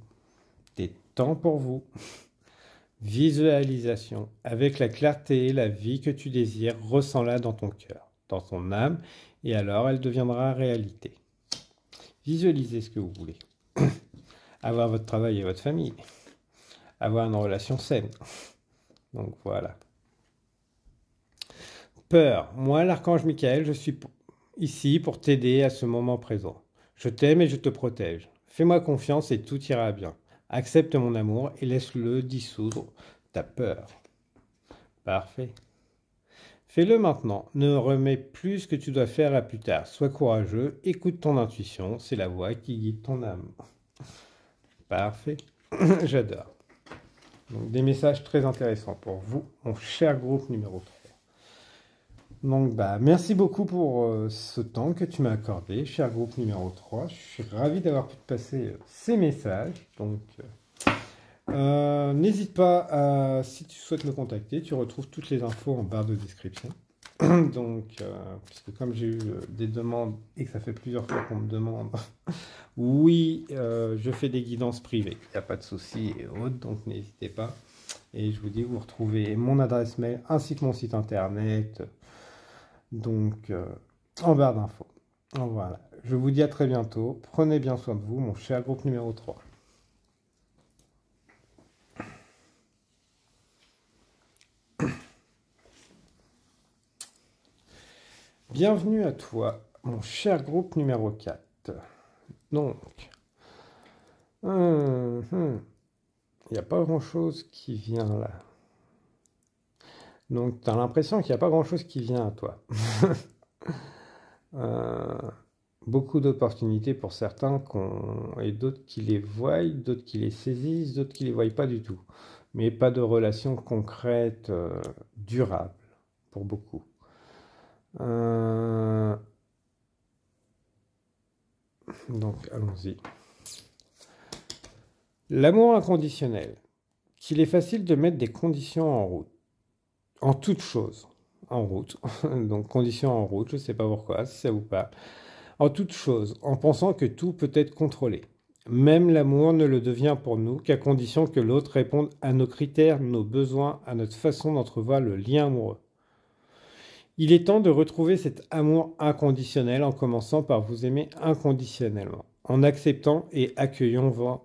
Des temps pour vous. Visualisation. Avec la clarté, la vie que tu désires, ressens-la dans ton cœur, dans ton âme, et alors elle deviendra réalité. Visualisez ce que vous voulez. Avoir votre travail et votre famille. Avoir une relation saine. Donc voilà. Peur. Moi, l'archange Michael, je suis ici pour t'aider à ce moment présent. Je t'aime et je te protège. Fais-moi confiance et tout ira bien. Accepte mon amour et laisse-le dissoudre ta peur. Parfait. Fais-le maintenant. Ne remets plus ce que tu dois faire à plus tard. Sois courageux. Écoute ton intuition. C'est la voix qui guide ton âme. Parfait. J'adore. Donc, des messages très intéressants pour vous, mon cher groupe numéro 3. Donc, merci beaucoup pour ce temps que tu m'as accordé, cher groupe numéro 3. Je suis ravi d'avoir pu te passer ces messages. Donc, n'hésite pas, si tu souhaites me contacter, tu retrouves toutes les infos en barre de description. Donc, puisque comme j'ai eu des demandes et que ça fait plusieurs fois qu'on me demande, oui, je fais des guidances privées, il n'y a pas de souci et autres, donc n'hésitez pas. Et je vous dis, vous retrouvez mon adresse mail ainsi que mon site internet, donc en barre d'infos. Voilà. Je vous dis à très bientôt. Prenez bien soin de vous, mon cher groupe numéro 3. Bienvenue à toi, mon cher groupe numéro 4. Donc, il n'y a pas grand-chose qui vient là. Donc, tu as l'impression qu'il n'y a pas grand-chose qui vient à toi. Beaucoup d'opportunités pour certains et d'autres qui les voient, d'autres qui les saisissent, d'autres qui ne les voient pas du tout. Mais pas de relation concrète, durable pour beaucoup. Donc, allons-y. L'amour inconditionnel. Qu'il est facile de mettre des conditions en route. En toute chose. En route. Donc, conditions en route, je ne sais pas pourquoi, si ça vous parle. En toute chose, en pensant que tout peut être contrôlé. Même l'amour ne le devient pour nous qu'à condition que l'autre réponde à nos critères, nos besoins, à notre façon d'entrevoir le lien amoureux. Il est temps de retrouver cet amour inconditionnel en commençant par vous aimer inconditionnellement, en acceptant et accueillant vos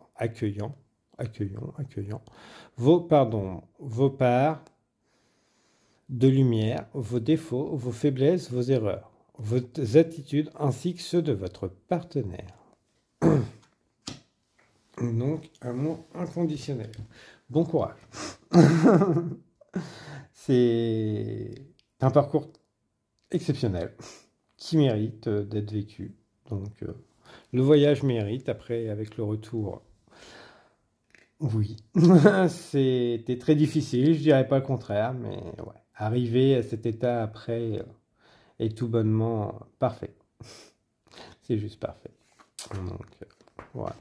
parts de lumière, vos défauts, vos faiblesses, vos erreurs, vos attitudes ainsi que ceux de votre partenaire. Donc, amour inconditionnel. Bon courage. C'est un parcours exceptionnel qui mérite d'être vécu. Donc, le voyage mérite. Après, avec le retour, oui, c'était très difficile. Je dirais pas le contraire, mais ouais, arriver à cet état après est tout bonnement parfait. C'est juste parfait. Donc, voilà.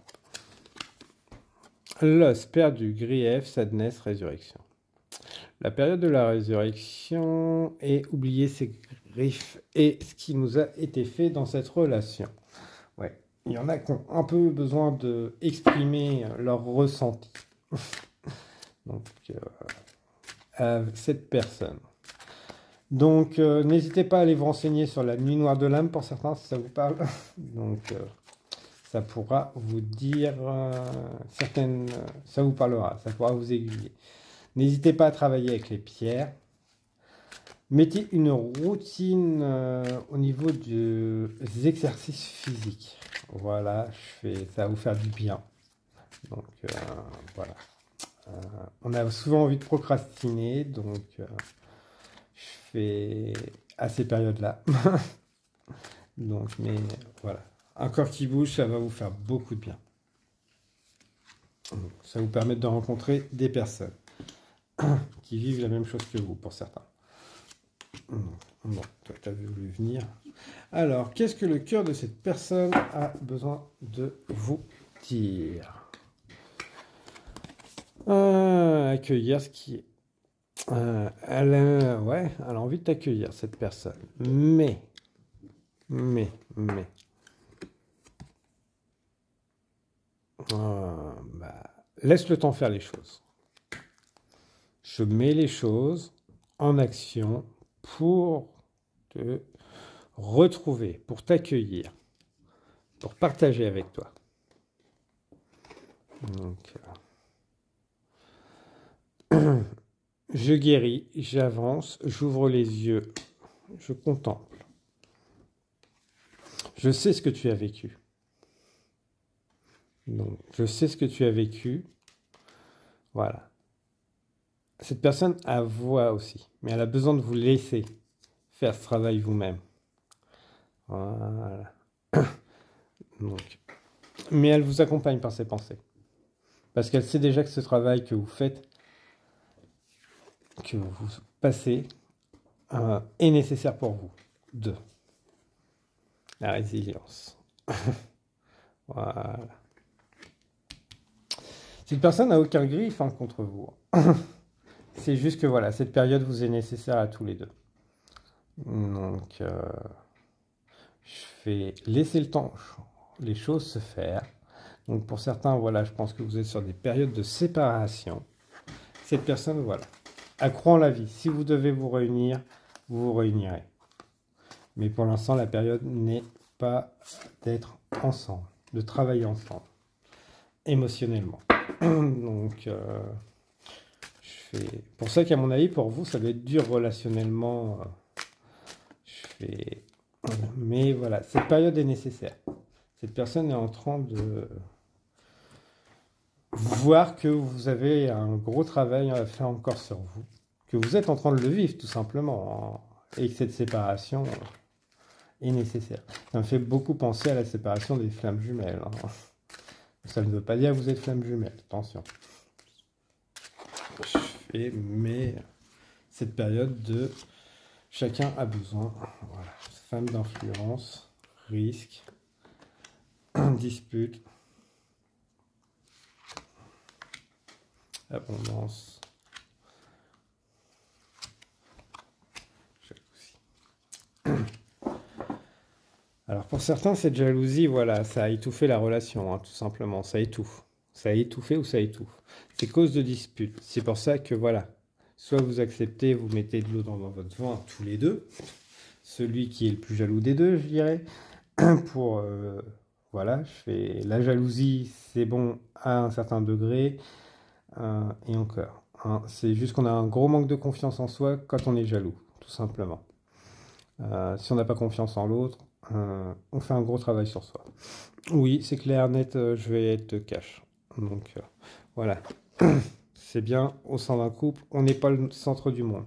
L'os perdu, grief, sadness, résurrection. La période de la résurrection est oublier ses griefs et ce qui nous a été fait dans cette relation. Ouais, il y en a qui ont un peu besoin d'exprimer leur ressenti. Donc, cette personne. Donc, n'hésitez pas à aller vous renseigner sur la nuit noire de l'âme pour certains, si ça vous parle. Donc, ça pourra vous dire ça vous parlera, ça pourra vous aiguiller. N'hésitez pas à travailler avec les pierres. Mettez une routine au niveau des exercices physiques. Voilà, ça va vous faire du bien. Donc, voilà. On a souvent envie de procrastiner, donc je fais à ces périodes-là. Donc, mais voilà. Un corps qui bouge, ça va vous faire beaucoup de bien. Donc, ça vous permet de rencontrer des personnes qui vivent la même chose que vous, pour certains. Bon, toi, tu avais voulu venir. Alors, qu'est-ce que le cœur de cette personne a besoin de vous dire? Accueillir ce qui est. Elle a envie de t'accueillir, cette personne. Mais. Laisse le temps faire les choses. Je mets les choses en action pour te retrouver, pour t'accueillir, pour partager avec toi. Donc, je guéris, j'avance, j'ouvre les yeux, je contemple. Je sais ce que tu as vécu. Donc, je sais ce que tu as vécu. Voilà. Cette personne a voix aussi, mais elle a besoin de vous laisser faire ce travail vous-même. Voilà. Donc, mais elle vous accompagne par ses pensées. Parce qu'elle sait déjà que ce travail que vous faites, que vous passez, est nécessaire pour vous. 2. La résilience. Voilà. Cette personne n'a aucun griffe contre vous. C'est juste que voilà, cette période vous est nécessaire à tous les deux. Donc, je vais laisser le temps, les choses se faire. Donc, pour certains, voilà, je pense que vous êtes sur des périodes de séparation. Cette personne, voilà, a cru en la vie. Si vous devez vous réunir, vous vous réunirez. Mais pour l'instant, la période n'est pas d'être ensemble, de travailler ensemble, émotionnellement. Donc, pour ça qu'à mon avis, pour vous, ça doit être dur relationnellement. Mais voilà, cette période est nécessaire. Cette personne est en train de voir que vous avez un gros travail à faire encore sur vous, que vous êtes en train de le vivre tout simplement, hein, et que cette séparation est nécessaire. Ça me fait beaucoup penser à la séparation des flammes jumelles, hein. Ça ne veut pas dire que vous êtes flammes jumelles, attention. Mais cette période de chacun a besoin, voilà, femme d'influence, risque, dispute, abondance, jalousie. Alors pour certains, cette jalousie, voilà, ça a étouffé la relation, hein, tout simplement, ça étouffe. Ça a étouffé ou ça étouffe. C'est cause de dispute. C'est pour ça que voilà, soit vous acceptez, vous mettez de l'eau dans votre vin, tous les deux, celui qui est le plus jaloux des deux, je dirais, pour, voilà, je fais la jalousie, c'est bon à un certain degré, et encore, hein, c'est juste qu'on a un gros manque de confiance en soi quand on est jaloux, tout simplement. Si on n'a pas confiance en l'autre, on fait un gros travail sur soi. Oui, c'est clair, net, je vais être cash. Donc, voilà. C'est bien, au sein d'un couple, on n'est pas le centre du monde.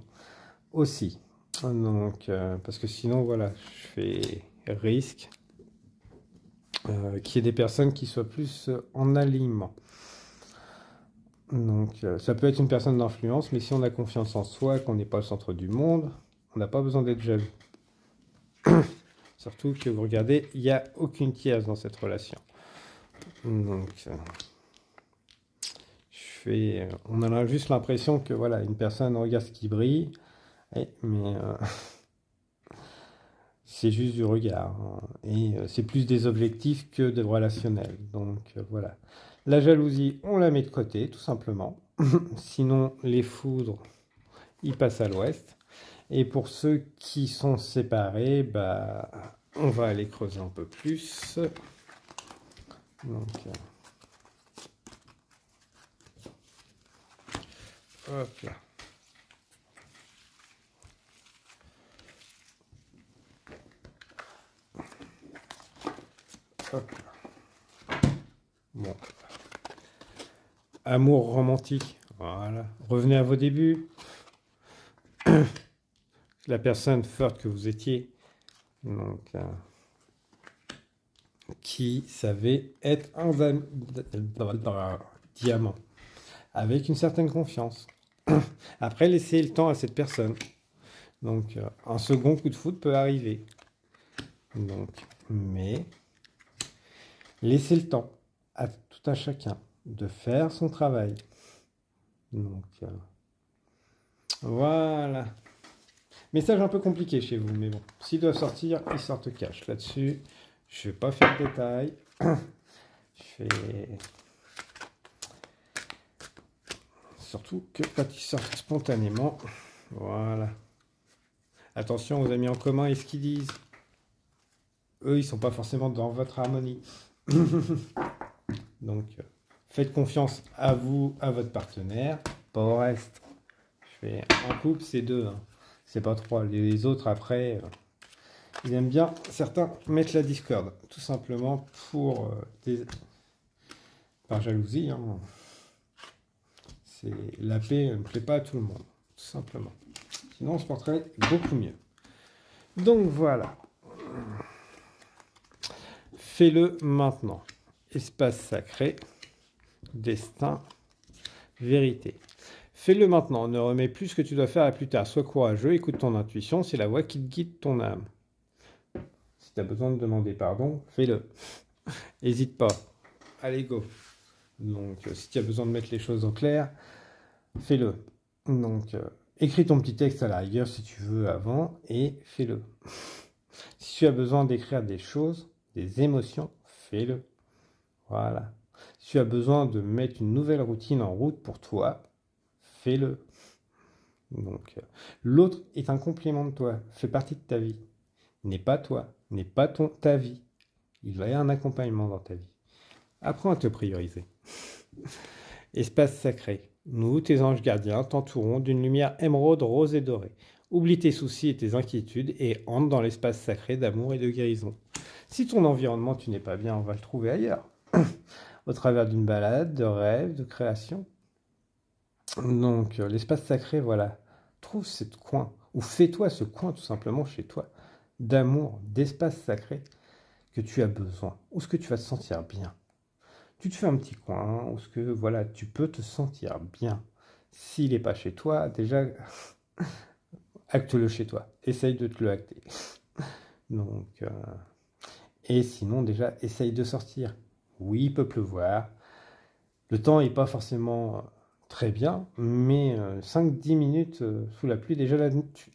Aussi. Donc, parce que sinon, voilà, je fais risque qu'il y ait des personnes qui soient plus en alignement. Donc, ça peut être une personne d'influence, mais si on a confiance en soi, qu'on n'est pas le centre du monde, on n'a pas besoin d'être jaloux. Surtout que vous regardez, il n'y a aucune tierce dans cette relation. Donc, on a juste l'impression que voilà, une personne regarde ce qui brille, mais c'est juste du regard, hein, et c'est plus des objectifs que de relationnel. Donc voilà, la jalousie, on la met de côté, tout simplement. Sinon, les foudres, ils passent à l'ouest. Et pour ceux qui sont séparés, bah, on va aller creuser un peu plus. Donc, hop là. Hop là. Bon. Amour romantique. Voilà. Revenez à vos débuts. La personne forte que vous étiez. Donc, qui savait être un diamant. Avec une certaine confiance. Après, laissez le temps à cette personne. Donc, un second coup de foudre peut arriver. Donc, mais laissez le temps à tout un chacun de faire son travail. Donc, voilà. Message un peu compliqué chez vous, mais bon. S'ils doivent sortir, ils sortent cash. Là-dessus, je ne vais pas faire de détails. Surtout que quand ils sortent spontanément, voilà. Attention aux amis en commun et ce qu'ils disent. Eux, ils ne sont pas forcément dans votre harmonie. Donc, faites confiance à vous, à votre partenaire. Pas au reste. En couple, c'est deux, hein. C'est pas trois. Les autres, après, ils aiment bien, certains mettent la discorde. Tout simplement par jalousie, hein. La paix ne plaît pas à tout le monde. Tout simplement. Sinon, on se porterait beaucoup mieux. Donc, voilà. Fais-le maintenant. Espace sacré, destin, vérité. Fais-le maintenant. Ne remets plus ce que tu dois faire à plus tard. Sois courageux, écoute ton intuition. C'est la voix qui te guide ton âme. Si tu as besoin de demander pardon, fais-le. N'hésite pas. Allez, go. Donc, si tu as besoin de mettre les choses au clair, fais-le. Donc, écris ton petit texte à la rigueur si tu veux avant et fais-le. Si tu as besoin d'écrire des choses, des émotions, fais-le. Voilà. Si tu as besoin de mettre une nouvelle routine en route pour toi, fais-le. Donc, l'autre est un complément de toi, fait partie de ta vie. n'est pas toi, n'est pas ta vie. Il va y avoir un accompagnement dans ta vie. Apprends à te prioriser. Espace sacré. Nous, tes anges gardiens, t'entourons d'une lumière émeraude, rose et dorée. Oublie tes soucis et tes inquiétudes et entre dans l'espace sacré d'amour et de guérison. Si ton environnement, tu n'es pas bien, on va le trouver ailleurs. Au travers d'une balade, de rêves, de création. Donc, l'espace sacré, voilà. Trouve ce coin, ou fais-toi ce coin tout simplement chez toi, d'amour, d'espace sacré que tu as besoin, où ce que tu vas te sentir bien. Tu te fais un petit coin, où ce que, voilà, tu peux te sentir bien. S'il n'est pas chez toi, déjà, acte-le chez toi. Essaye de te le acter. Donc, et sinon, déjà, essaye de sortir. Oui, il peut pleuvoir. Le temps n'est pas forcément très bien, mais 5-10 minutes sous la pluie, déjà,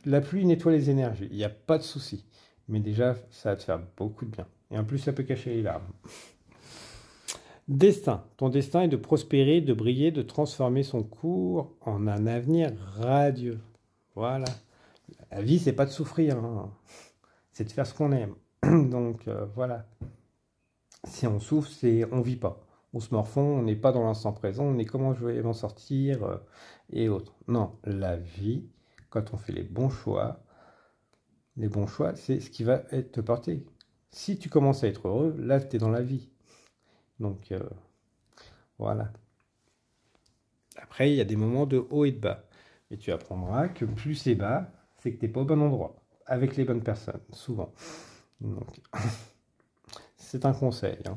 la pluie nettoie les énergies. Il n'y a pas de souci. Mais déjà, ça va te faire beaucoup de bien. Et en plus, ça peut cacher les larmes. Destin. Ton destin est de prospérer, de briller, de transformer son cours en un avenir radieux. Voilà. La vie, c'est pas de souffrir, hein. C'est de faire ce qu'on aime. Donc, voilà. Si on souffre, c'est on vit pas. On se morfond, on n'est pas dans l'instant présent, on est comment je vais m'en sortir et autres. Non, la vie, quand on fait les bons choix, c'est ce qui va te porter. Si tu commences à être heureux, là, tu es dans la vie. Donc, voilà. Après, il y a des moments de haut et de bas. Et tu apprendras que plus c'est bas, c'est que tu n'es pas au bon endroit, avec les bonnes personnes, souvent. Donc, c'est un conseil, hein.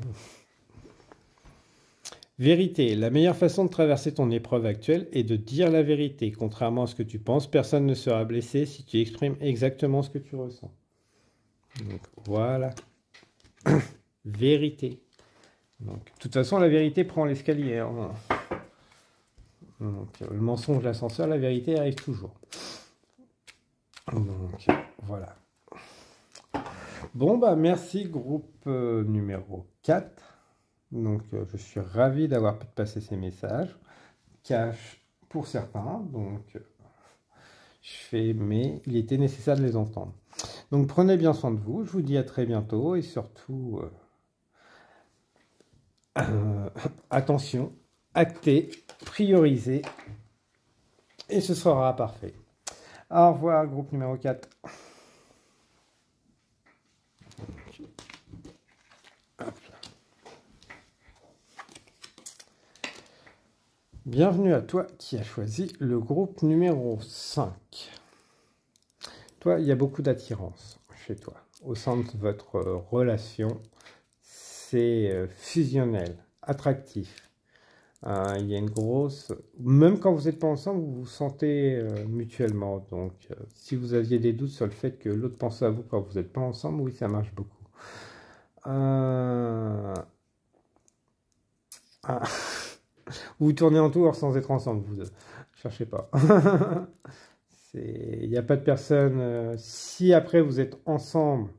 Vérité. La meilleure façon de traverser ton épreuve actuelle est de dire la vérité. Contrairement à ce que tu penses, personne ne sera blessé si tu exprimes exactement ce que tu ressens. Donc, voilà. Vérité. Donc, de toute façon, la vérité prend l'escalier, hein. Donc, le mensonge, l'ascenseur, la vérité arrive toujours. Donc, voilà. Bon, bah, merci, groupe numéro 4. Donc, je suis ravi d'avoir pu te passer ces messages. Cash pour certains, donc je fais, mais il était nécessaire de les entendre. Donc, prenez bien soin de vous. Je vous dis à très bientôt et surtout, attention, actez, priorisez et ce sera parfait. Au revoir, groupe numéro 4. Bienvenue à toi qui as choisi le groupe numéro 5. Toi, il y a beaucoup d'attirance chez toi. Au sein de votre relation, c'est fusionnel, attractif. Il y a une grosse... Même quand vous n'êtes pas ensemble, vous vous sentez mutuellement. Donc, si vous aviez des doutes sur le fait que l'autre pense à vous quand vous n'êtes pas ensemble, oui, ça marche beaucoup. Vous tournez en tour sans être ensemble, vous deux. Cherchez pas. Il n'y a pas de personne... si après vous êtes ensemble,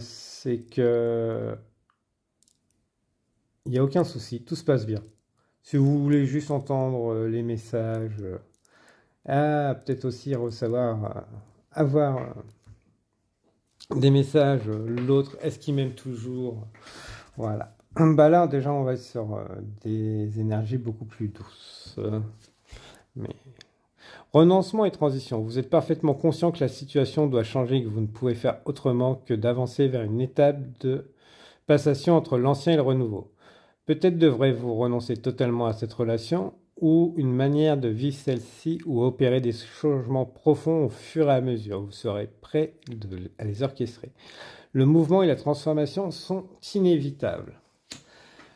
c'est que... Il n'y a aucun souci, tout se passe bien. Si vous voulez juste entendre les messages, peut-être aussi recevoir, avoir des messages, l'autre, est-ce qu'il m'aime toujours? Voilà. Bah là, déjà, on va être sur des énergies beaucoup plus douces. Mais... Renoncement et transition. Vous êtes parfaitement conscient que la situation doit changer et que vous ne pouvez faire autrement que d'avancer vers une étape de passation entre l'ancien et le renouveau. Peut-être devrez-vous renoncer totalement à cette relation ou une manière de vivre celle-ci ou opérer des changements profonds au fur et à mesure. Vous serez prêt à les orchestrer. Le mouvement et la transformation sont inévitables.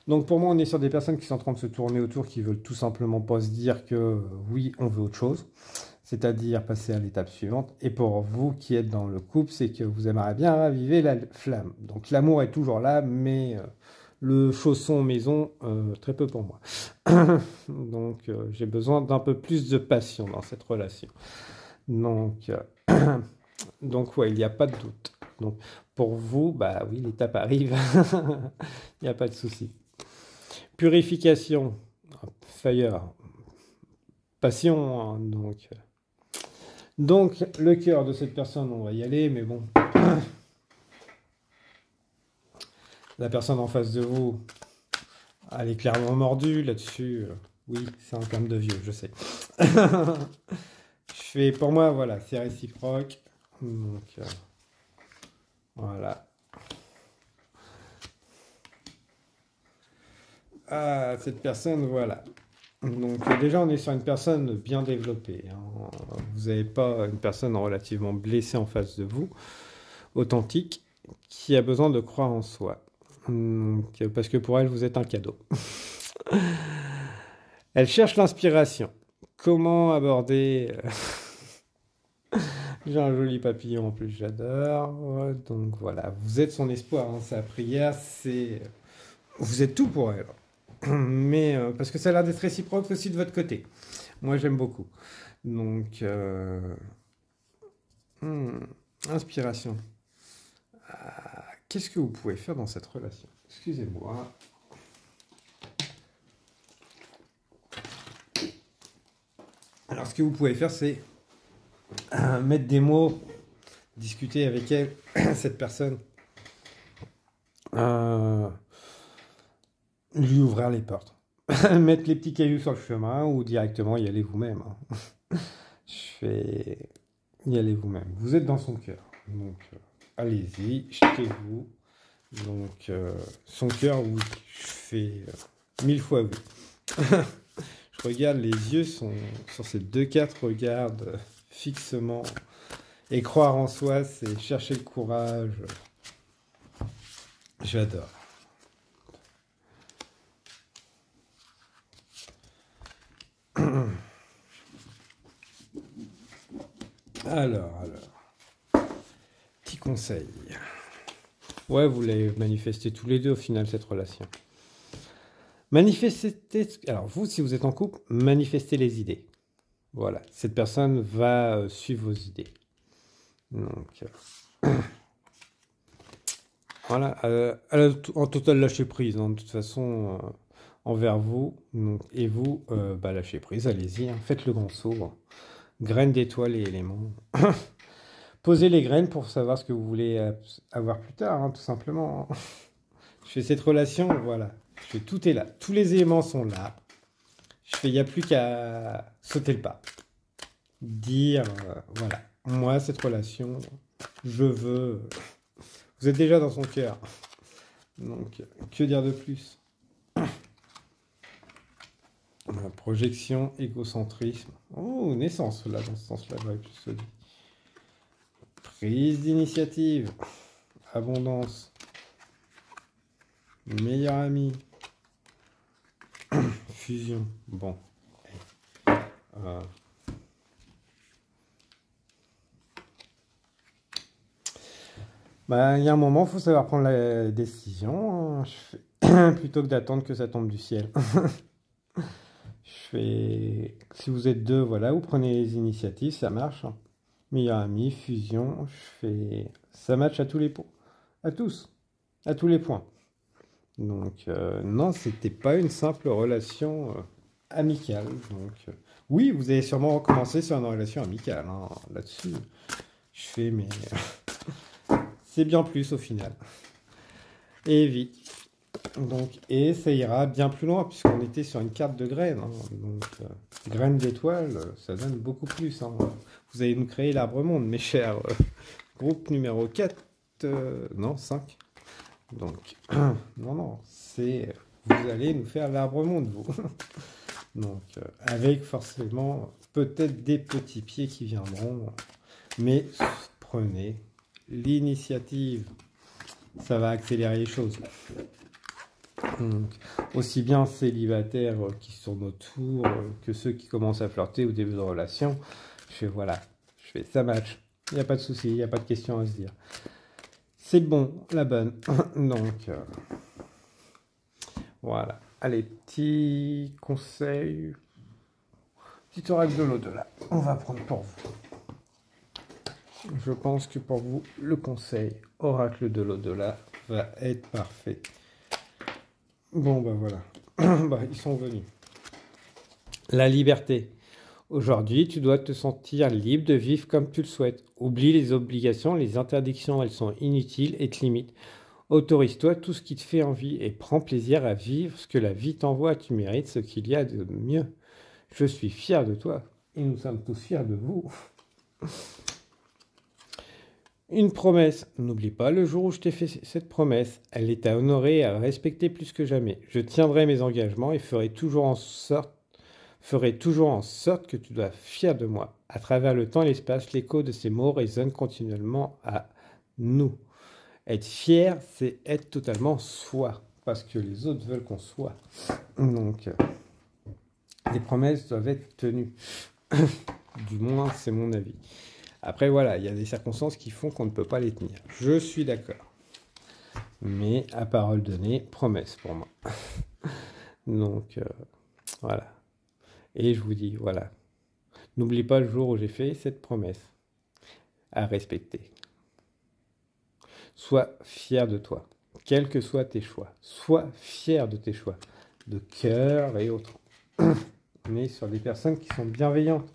Donc pour moi, on est sur des personnes qui sont en train de se tourner autour, qui veulent tout simplement pas se dire que oui, on veut autre chose, c'est-à-dire passer à l'étape suivante. Et pour vous qui êtes dans le couple, c'est que vous aimeriez bien raviver la flamme. Donc l'amour est toujours là, mais le chausson maison, très peu pour moi. Donc j'ai besoin d'un peu plus de passion dans cette relation. Donc, donc ouais, il n'y a pas de doute. Donc pour vous, bah oui, l'étape arrive, il n'y a pas de souci. Purification, fire, passion, hein, donc Donc, le cœur de cette personne, on va y aller, mais bon. La personne en face de vous, elle est clairement mordue là-dessus. Oui, c'est un terme de vieux, je sais. Pour moi, voilà, c'est réciproque. Donc, voilà. Ah, cette personne, voilà. Donc déjà, on est sur une personne bien développée, hein. Vous n'avez pas une personne relativement blessée en face de vous, authentique, qui a besoin de croire en soi. Parce que pour elle, vous êtes un cadeau. Elle cherche l'inspiration. Comment aborder... J'ai un joli papillon en plus, j'adore. Ouais, donc voilà, vous êtes son espoir, hein. Sa prière, c'est... Vous êtes tout pour elle. Mais parce que ça a l'air d'être réciproque aussi de votre côté. Moi, j'aime beaucoup. Donc, inspiration. Qu'est-ce que vous pouvez faire dans cette relation? Excusez-moi. Alors, ce que vous pouvez faire, c'est mettre des mots, discuter avec elle, cette personne, lui ouvrir les portes, mettre les petits cailloux sur le chemin ou directement y aller vous-même, hein. Y aller vous-même. Vous êtes dans son cœur, donc allez-y, jetez-vous. Donc son cœur, oui, je fais 1000 fois oui. Je regarde, les yeux sont sur ces deux cartes, regarde fixement. Et croire en soi, c'est chercher le courage. J'adore. Alors. Petit conseil. Ouais, vous l'avez manifesté tous les deux au final, cette relation. Manifestez... Alors vous, si vous êtes en couple, manifestez les idées. Voilà, cette personne va suivre vos idées. Donc, voilà, elle a en total lâcher prise, hein, de toute façon, envers vous. Donc, et vous, lâchez prise, allez-y, hein, faites le grand saut. Graines d'étoiles et éléments. Posez les graines pour savoir ce que vous voulez avoir plus tard, hein, tout simplement. Je fais cette relation, voilà. Tout est là, tous les éléments sont là. Il n'y a plus qu'à sauter le pas. Dire, voilà, moi, cette relation, je veux... Vous êtes déjà dans son cœur. Donc, que dire de plus? Projection, égocentrisme. Oh, naissance, là, dans ce sens-là, j'aurais pu se dire. Prise d'initiative. Abondance. Meilleur ami. Fusion. Bon. Il y a un moment, il faut savoir prendre la décision, hein. Plutôt que d'attendre que ça tombe du ciel. Si vous êtes deux, voilà, vous prenez les initiatives, ça marche, hein. Meilleur ami, fusion, ça match à tous les points. À tous. À tous les points. Donc, non, c'était pas une simple relation amicale. Donc, oui, vous allez sûrement recommencer sur une relation amicale, hein, là-dessus. Mais c'est bien plus au final. Et vite. Donc, et ça ira bien plus loin, puisqu'on était sur une carte de graines, hein. Donc, graines d'étoiles, ça donne beaucoup plus, hein. Vous allez nous créer l'arbre-monde, mes chers. Groupe numéro 4, non, 5. Donc, non, vous allez nous faire l'arbre-monde, vous. Donc, avec forcément peut-être des petits pieds qui viendront, mais prenez l'initiative. Ça va accélérer les choses. Donc, aussi bien célibataires qui sont autour que ceux qui commencent à flirter au début de relation. Ça match. Il n'y a pas de souci, il n'y a pas de question à se dire. C'est bon, la bonne. Donc, voilà. Allez, petit conseil. Petit oracle de l'au-delà. On va prendre pour vous. Je pense que pour vous, le conseil oracle de l'au-delà va être parfait. Bon, voilà. Ils sont venus. La liberté. Aujourd'hui, tu dois te sentir libre de vivre comme tu le souhaites. Oublie les obligations, les interdictions, elles sont inutiles et te limitent. Autorise-toi tout ce qui te fait envie et prends plaisir à vivre ce que la vie t'envoie. Tu mérites ce qu'il y a de mieux. Je suis fier de toi et nous sommes tous fiers de vous. Une promesse. N'oublie pas le jour où je t'ai fait cette promesse. Elle est à honorer et à respecter plus que jamais. Je tiendrai mes engagements et ferai toujours en sorte que tu dois être fier de moi. À travers le temps et l'espace, l'écho de ces mots résonne continuellement à nous. Être fier, c'est être totalement soi, parce que les autres veulent qu'on soit. Donc, les promesses doivent être tenues. Du moins, c'est mon avis. Après, voilà, il y a des circonstances qui font qu'on ne peut pas les tenir. Je suis d'accord. Mais à parole donnée, promesse pour moi. Donc, voilà. Et je vous dis, voilà. N'oublie pas le jour où j'ai fait cette promesse à respecter. Sois fier de toi, quels que soient tes choix. Sois fier de tes choix, de cœur et autres. Mais sur des personnes qui sont bienveillantes.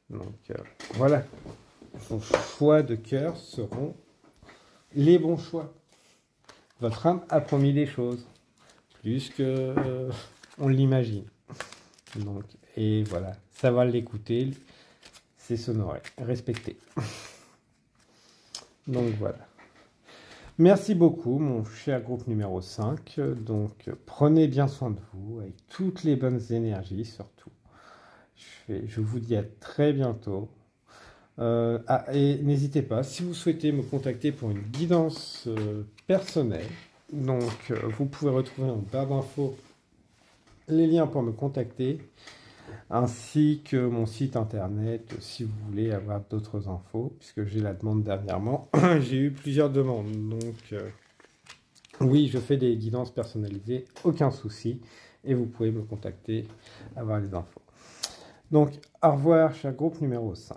Donc, voilà. Vos choix de cœur seront les bons choix. Votre âme a promis des choses, plus que on l'imagine. Donc, et voilà, savoir l'écouter, c'est s'honorer, respecter. Donc voilà. Merci beaucoup, mon cher groupe numéro 5. Donc, prenez bien soin de vous, avec toutes les bonnes énergies surtout. Je vous dis à très bientôt. Et n'hésitez pas, si vous souhaitez me contacter pour une guidance personnelle, donc vous pouvez retrouver en barre d'infos les liens pour me contacter, ainsi que mon site internet si vous voulez avoir d'autres infos, puisque j'ai la demande dernièrement. J'ai eu plusieurs demandes, donc oui, je fais des guidances personnalisées, aucun souci, et vous pouvez me contacter, avoir les infos. Donc, au revoir, cher groupe numéro 5.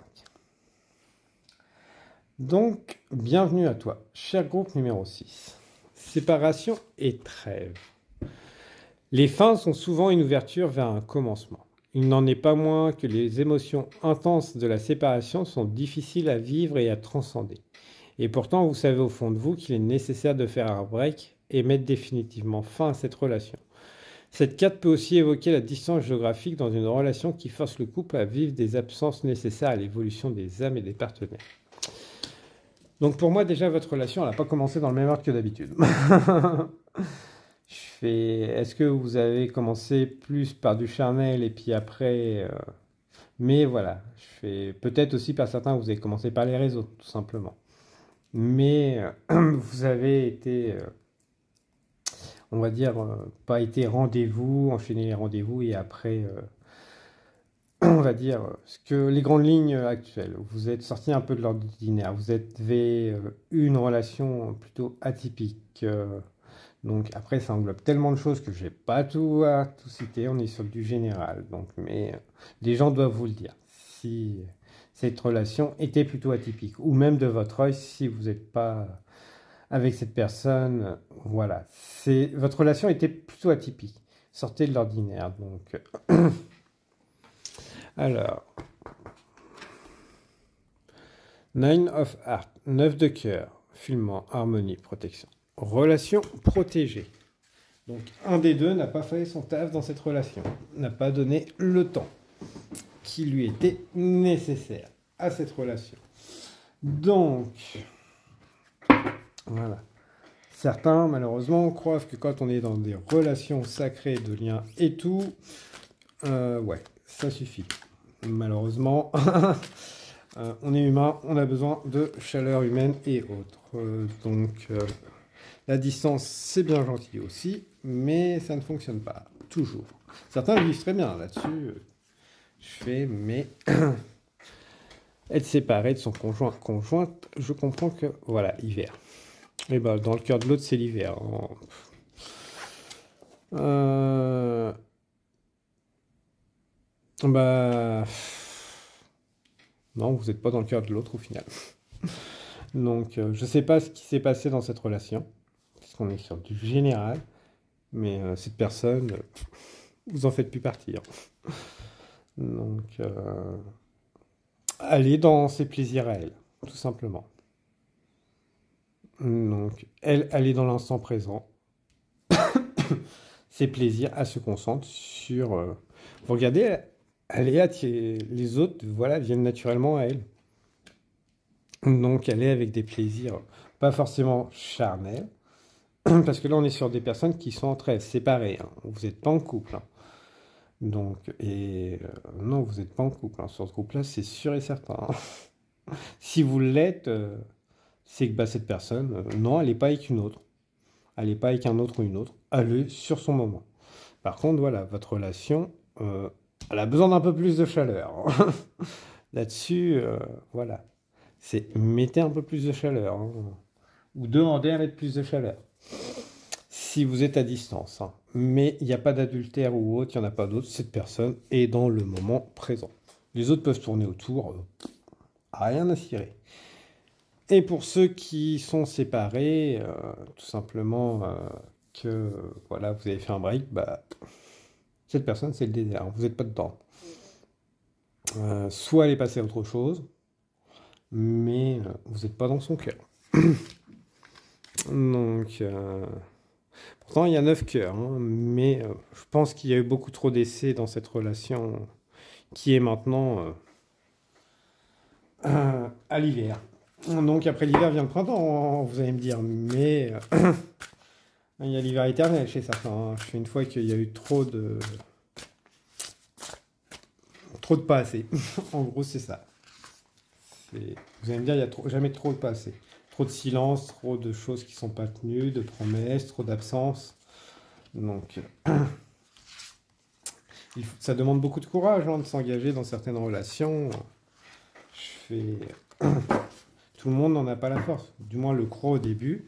Donc, bienvenue à toi, cher groupe numéro 6. Séparation et trêve. Les fins sont souvent une ouverture vers un commencement. Il n'en est pas moins que les émotions intenses de la séparation sont difficiles à vivre et à transcender. Et pourtant, vous savez au fond de vous qu'il est nécessaire de faire un break et mettre définitivement fin à cette relation. Cette carte peut aussi évoquer la distance géographique dans une relation qui force le couple à vivre des absences nécessaires à l'évolution des âmes et des partenaires. Donc pour moi, déjà, votre relation, elle n'a pas commencé dans le même ordre que d'habitude. Est-ce que vous avez commencé plus par du charnel et puis après... Mais voilà, peut-être aussi par certains, vous avez commencé par les réseaux, tout simplement. Mais vous avez été, on va dire, pas été rendez-vous, enchaîner les rendez-vous et après... on va dire, les grandes lignes actuelles. Vous êtes sorti un peu de l'ordinaire. Vous avez une relation plutôt atypique. Donc après, ça englobe tellement de choses que je n'ai pas tout à tout citer. On est sur du général. Donc, mais les gens doivent vous le dire. Si cette relation était plutôt atypique, ou même de votre œil, si vous n'êtes pas avec cette personne, voilà. Votre relation était plutôt atypique. Sortez de l'ordinaire. Donc... Alors, Nine of Hearts, 9 de cœur, filmant, harmonie, protection. Relation protégée. Donc, un des deux n'a pas fait son taf dans cette relation, n'a pas donné le temps qui lui était nécessaire à cette relation. Donc, voilà. Certains, malheureusement, croient que quand on est dans des relations sacrées de liens et tout, ouais, ça suffit. Malheureusement, on est humain, on a besoin de chaleur humaine et autres. Donc, la distance, c'est bien gentil aussi, mais ça ne fonctionne pas, toujours. Certains vivent très bien là-dessus. Mais être séparé de son conjointe, je comprends que, voilà, hiver. Et ben, dans le cœur de l'autre, c'est l'hiver. Non, vous n'êtes pas dans le cœur de l'autre au final. Donc, je ne sais pas ce qui s'est passé dans cette relation, parce qu'on est sur du général, mais cette personne, vous en faites plus partie. Donc, aller dans ses plaisirs à elle, tout simplement. Donc, elle est dans l'instant présent. Ses plaisirs, elle se concentre sur... vous regardez, elle est attirée. Les autres, voilà, viennent naturellement à elle. Donc, elle est avec des plaisirs pas forcément charnels. Parce que là, on est sur des personnes qui sont entre elles, séparées, hein. Vous n'êtes pas en couple, hein. Donc, non, vous n'êtes pas en couple, hein. Sur ce groupe-là, c'est sûr et certain, hein. Si vous l'êtes, c'est que bah, cette personne, non, elle n'est pas avec une autre. Elle n'est pas avec un autre ou une autre. Elle est sur son moment. Par contre, voilà, votre relation, elle a besoin d'un peu plus de chaleur, hein. Là-dessus, voilà. C'est mettez un peu plus de chaleur, hein. Ou demandez à mettre plus de chaleur. Si vous êtes à distance, hein. Mais il n'y a pas d'adultère ou autre, il n'y en a pas d'autre. Cette personne est dans le moment présent. Les autres peuvent tourner autour, rien à cirer. Et pour ceux qui sont séparés, tout simplement que voilà, vous avez fait un break, bah, cette personne c'est le désert, hein. Vous n'êtes pas dedans. Soit elle est passée à autre chose, mais vous n'êtes pas dans son cœur. Donc, pourtant il y a 9 cœurs, hein, mais je pense qu'il y a eu beaucoup trop d'essais dans cette relation qui est maintenant à l'hiver. Donc après l'hiver vient le printemps, vous allez me dire, mais il y a l'hiver éternel chez certains, hein. Une fois qu'il y a eu trop de pas assez. En gros, c'est ça. Vous allez me dire, il n'y a jamais trop de pas assez. Trop de silence, trop de choses qui ne sont pas tenues, de promesses, trop d'absence. Donc, ça demande beaucoup de courage, hein, de s'engager dans certaines relations. Tout le monde n'en a pas la force. Du moins, le croit au début.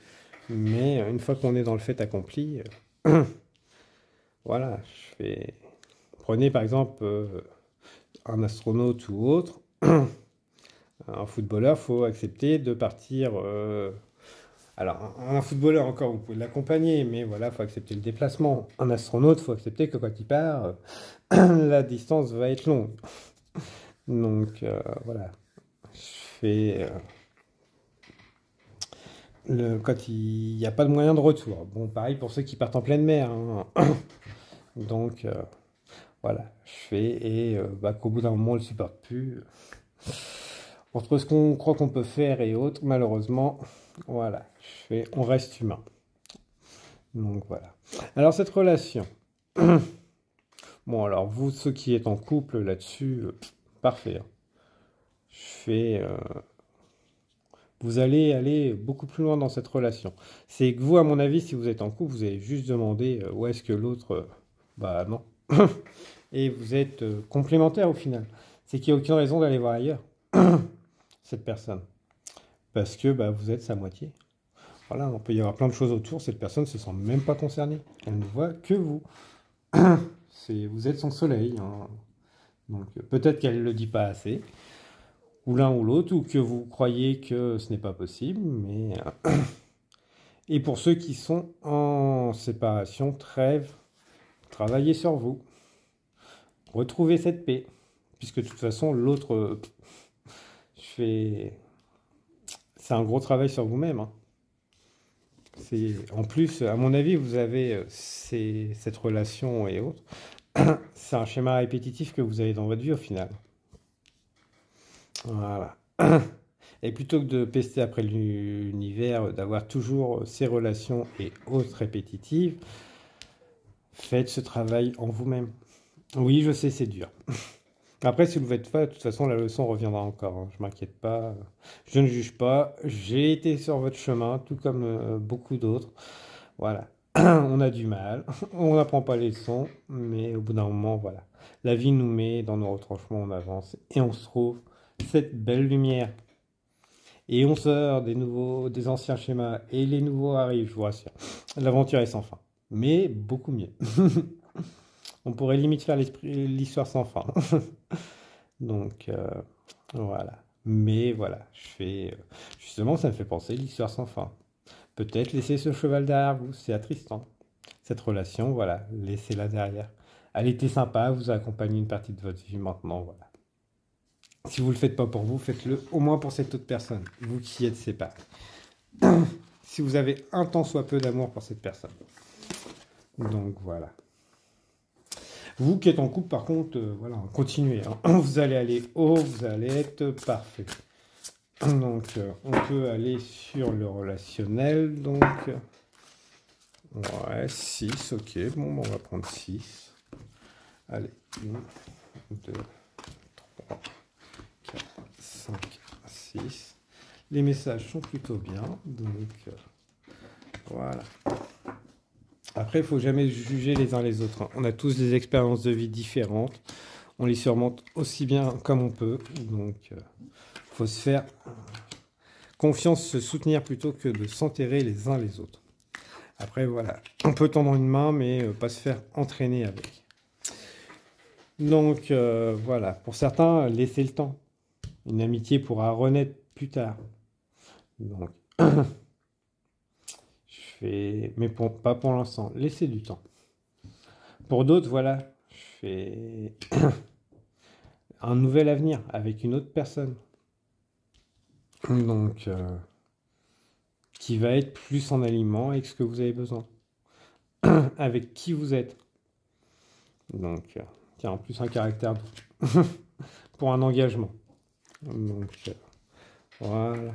Mais une fois qu'on est dans le fait accompli, voilà, Prenez par exemple un astronaute ou autre. Un footballeur, faut accepter de partir. Alors, un footballeur encore, vous pouvez l'accompagner, mais voilà, faut accepter le déplacement. Un astronaute, faut accepter que quand il part, la distance va être longue. Donc voilà, quand il n'y a pas de moyen de retour. Bon, pareil pour ceux qui partent en pleine mer, hein. Donc voilà, qu'au bout d'un moment, on ne le supporte plus. Entre ce qu'on croit qu'on peut faire et autres, malheureusement, voilà, on reste humain. Donc voilà. Alors cette relation, bon alors vous, ceux qui êtes en couple là-dessus, parfait, hein. Vous allez aller beaucoup plus loin dans cette relation. C'est que vous, à mon avis, si vous êtes en couple, vous allez juste demander où est-ce que l'autre, bah non. Et vous êtes complémentaires au final. C'est qu'il n'y a aucune raison d'aller voir ailleurs cette personne. Parce que bah, vous êtes sa moitié. Voilà, on peut y avoir plein de choses autour. Cette personne ne se sent même pas concernée. Elle ne voit que vous. Vous êtes son soleil, hein. Donc peut-être qu'elle ne le dit pas assez. Ou l'un ou l'autre, ou que vous croyez que ce n'est pas possible. Mais et pour ceux qui sont en séparation, trêve, travaillez sur vous. Retrouvez cette paix. Puisque de toute façon, l'autre... c'est un gros travail sur vous-même, hein. En plus, à mon avis, vous avez cette relation et autres. C'est un schéma répétitif que vous avez dans votre vie au final. Voilà. Et plutôt que de pester après l'univers, d'avoir toujours ces relations et autres répétitives, faites ce travail en vous-même. Oui, je sais, c'est dur. Après, si vous ne le faites pas, de toute façon, la leçon reviendra encore, hein. Je ne m'inquiète pas. Je ne juge pas. J'ai été sur votre chemin, tout comme beaucoup d'autres. Voilà. On a du mal. On n'apprend pas les leçons. Mais au bout d'un moment, voilà. La vie nous met dans nos retranchements, on avance. Et on se trouve cette belle lumière. Et on sort des anciens schémas. Et les nouveaux arrivent, je vous rassure. L'aventure est sans fin. Mais beaucoup mieux. On pourrait limite faire l'histoire sans fin. Donc, voilà. Mais voilà, justement, ça me fait penser l'histoire sans fin. Peut-être laisser ce cheval derrière vous, c'est attristant. Cette relation, voilà, laissez-la derrière. Elle était sympa, vous a accompagné une partie de votre vie maintenant, voilà. Si vous ne le faites pas pour vous, faites-le au moins pour cette autre personne, vous qui êtes séparés. Si vous avez un tant soit peu d'amour pour cette personne. Donc voilà. Vous qui êtes en couple, par contre, voilà, continuez. Hein. Vous allez aller haut, vous allez être parfait. Donc, on peut aller sur le relationnel. Donc, ouais, 6, ok. Bon, on va prendre 6. Allez, 1, 2, 3, 4, 5, 6. Les messages sont plutôt bien. Donc, voilà. Après, il ne faut jamais juger les uns les autres. Hein. On a tous des expériences de vie différentes. On les surmonte aussi bien comme on peut. Donc, il faut se faire confiance, se soutenir plutôt que de s'enterrer les uns les autres. Après, voilà. On peut tendre une main, mais pas se faire entraîner avec. Donc, voilà. Pour certains, laissez le temps. Une amitié pourra renaître plus tard. Donc... mais pas pour l'instant, laissez du temps. Pour d'autres, voilà, je fais un nouvel avenir avec une autre personne. Donc, qui va être plus en aliment avec ce que vous avez besoin. Avec qui vous êtes. Donc, tiens, en plus un caractère pour un engagement. Donc, voilà.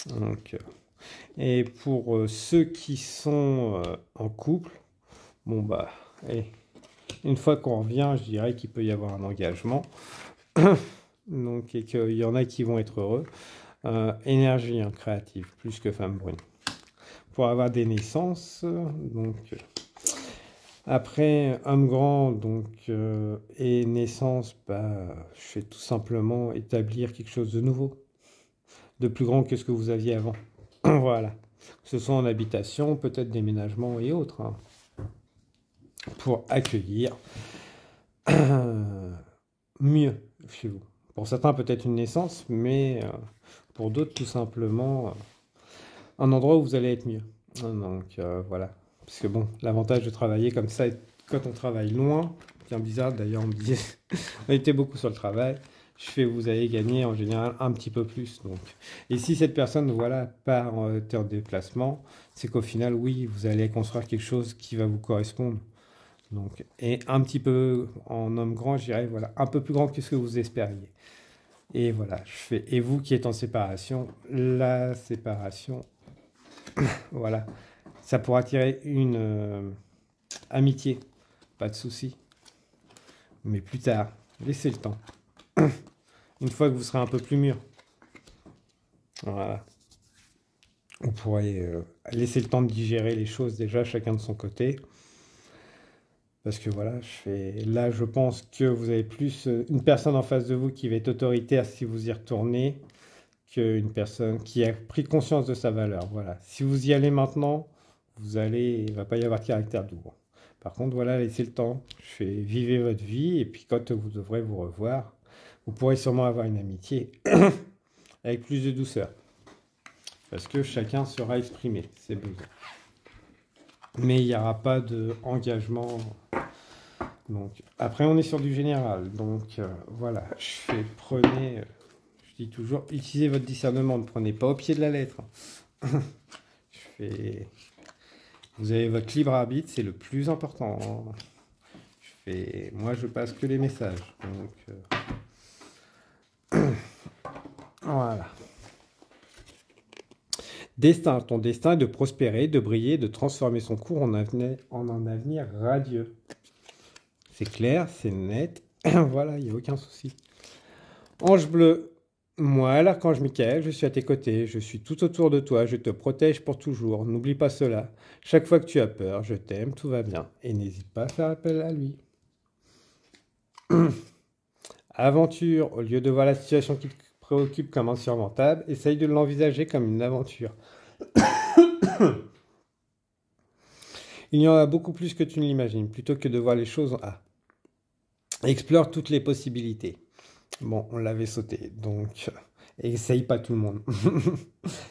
Donc, et pour ceux qui sont en couple, bon bah, une fois qu'on revient, je dirais qu'il peut y avoir un engagement. Donc, et qu'il y en a qui vont être heureux. Énergie hein, créative, plus que femme brune. Pour avoir des naissances, donc après homme grand, donc et naissance, bah, je fais tout simplement établir quelque chose de nouveau, de plus grand que ce que vous aviez avant. Voilà. Que ce soit en habitation, peut-être déménagement et autres. Hein, pour accueillir mieux chez vous. Pour certains, peut-être une naissance, mais pour d'autres, tout simplement, un endroit où vous allez être mieux. Donc, voilà. Parce que bon, l'avantage de travailler comme ça, quand on travaille loin, c'est bizarre, d'ailleurs, on me disait, on était beaucoup sur le travail, vous allez gagner en général un petit peu plus. Donc. Et si cette personne, voilà, part en déplacement, c'est qu'au final, oui, vous allez construire quelque chose qui va vous correspondre. Donc, et un petit peu en homme grand, je dirais, voilà, un peu plus grand que ce que vous espériez. Et voilà, et vous qui êtes en séparation, la séparation, voilà, ça pourra attirer une amitié, pas de souci. Mais plus tard, laissez le temps. Une fois que vous serez un peu plus mûr. Voilà. Vous pourrez laisser le temps de digérer les choses déjà, chacun de son côté. Parce que voilà, là, je pense que vous avez plus une personne en face de vous qui va être autoritaire si vous y retournez, qu'une personne qui a pris conscience de sa valeur. Voilà. Si vous y allez maintenant, il ne va pas y avoir de caractère doux. Par contre, voilà, laissez le temps. Vivez votre vie et puis quand vous devrez vous revoir, vous pourrez sûrement avoir une amitié avec plus de douceur. Parce que chacun sera exprimé ses besoins. Mais il n'y aura pas d'engagement. Donc, après, on est sur du général. Donc, voilà, prenez, je dis toujours, utilisez votre discernement. Ne prenez pas au pied de la lettre. Vous avez votre libre arbitre, c'est le plus important. Moi, je passe que les messages. Donc, voilà. Destin, ton destin est de prospérer, de briller, de transformer son cours en un avenir radieux. C'est clair, c'est net. Voilà, il n'y a aucun souci. Ange bleu, moi, l'archange Michael, je suis à tes côtés, je suis tout autour de toi, je te protège pour toujours. N'oublie pas cela. Chaque fois que tu as peur, je t'aime, tout va bien. Et n'hésite pas à faire appel à lui. Aventure, au lieu de voir la situation qui te préoccupe comme insurmontable, essaye de l'envisager comme une aventure. Il y en a beaucoup plus que tu ne l'imagines, plutôt que de voir les choses explore toutes les possibilités. Bon, on l'avait sauté, donc essaye pas tout le monde.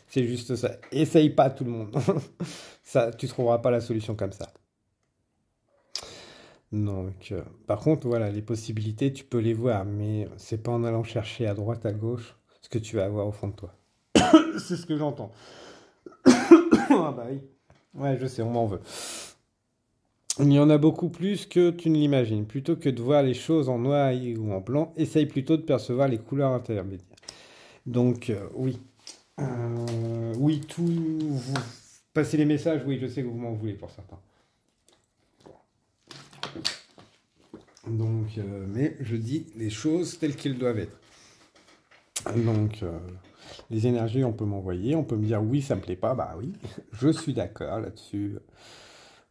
C'est juste ça. Essaye pas tout le monde. Ça, tu trouveras pas la solution comme ça. Donc, par contre, voilà, les possibilités, tu peux les voir, mais c'est pas en allant chercher à droite, à gauche, ce que tu vas avoir au fond de toi. C'est ce que j'entends. Ah bah oui. Ouais, je sais, on m'en veut. Il y en a beaucoup plus que tu ne l'imagines. Plutôt que de voir les choses en noir ou en blanc, essaye plutôt de percevoir les couleurs intermédiaires. Donc, oui. Oui, tout. Vous passez les messages, oui, je sais que vous m'en voulez pour certains. Donc, mais je dis les choses telles qu'elles doivent être. Donc, les énergies, on peut m'envoyer, on peut me dire oui, ça me plaît pas, bah oui, je suis d'accord là-dessus.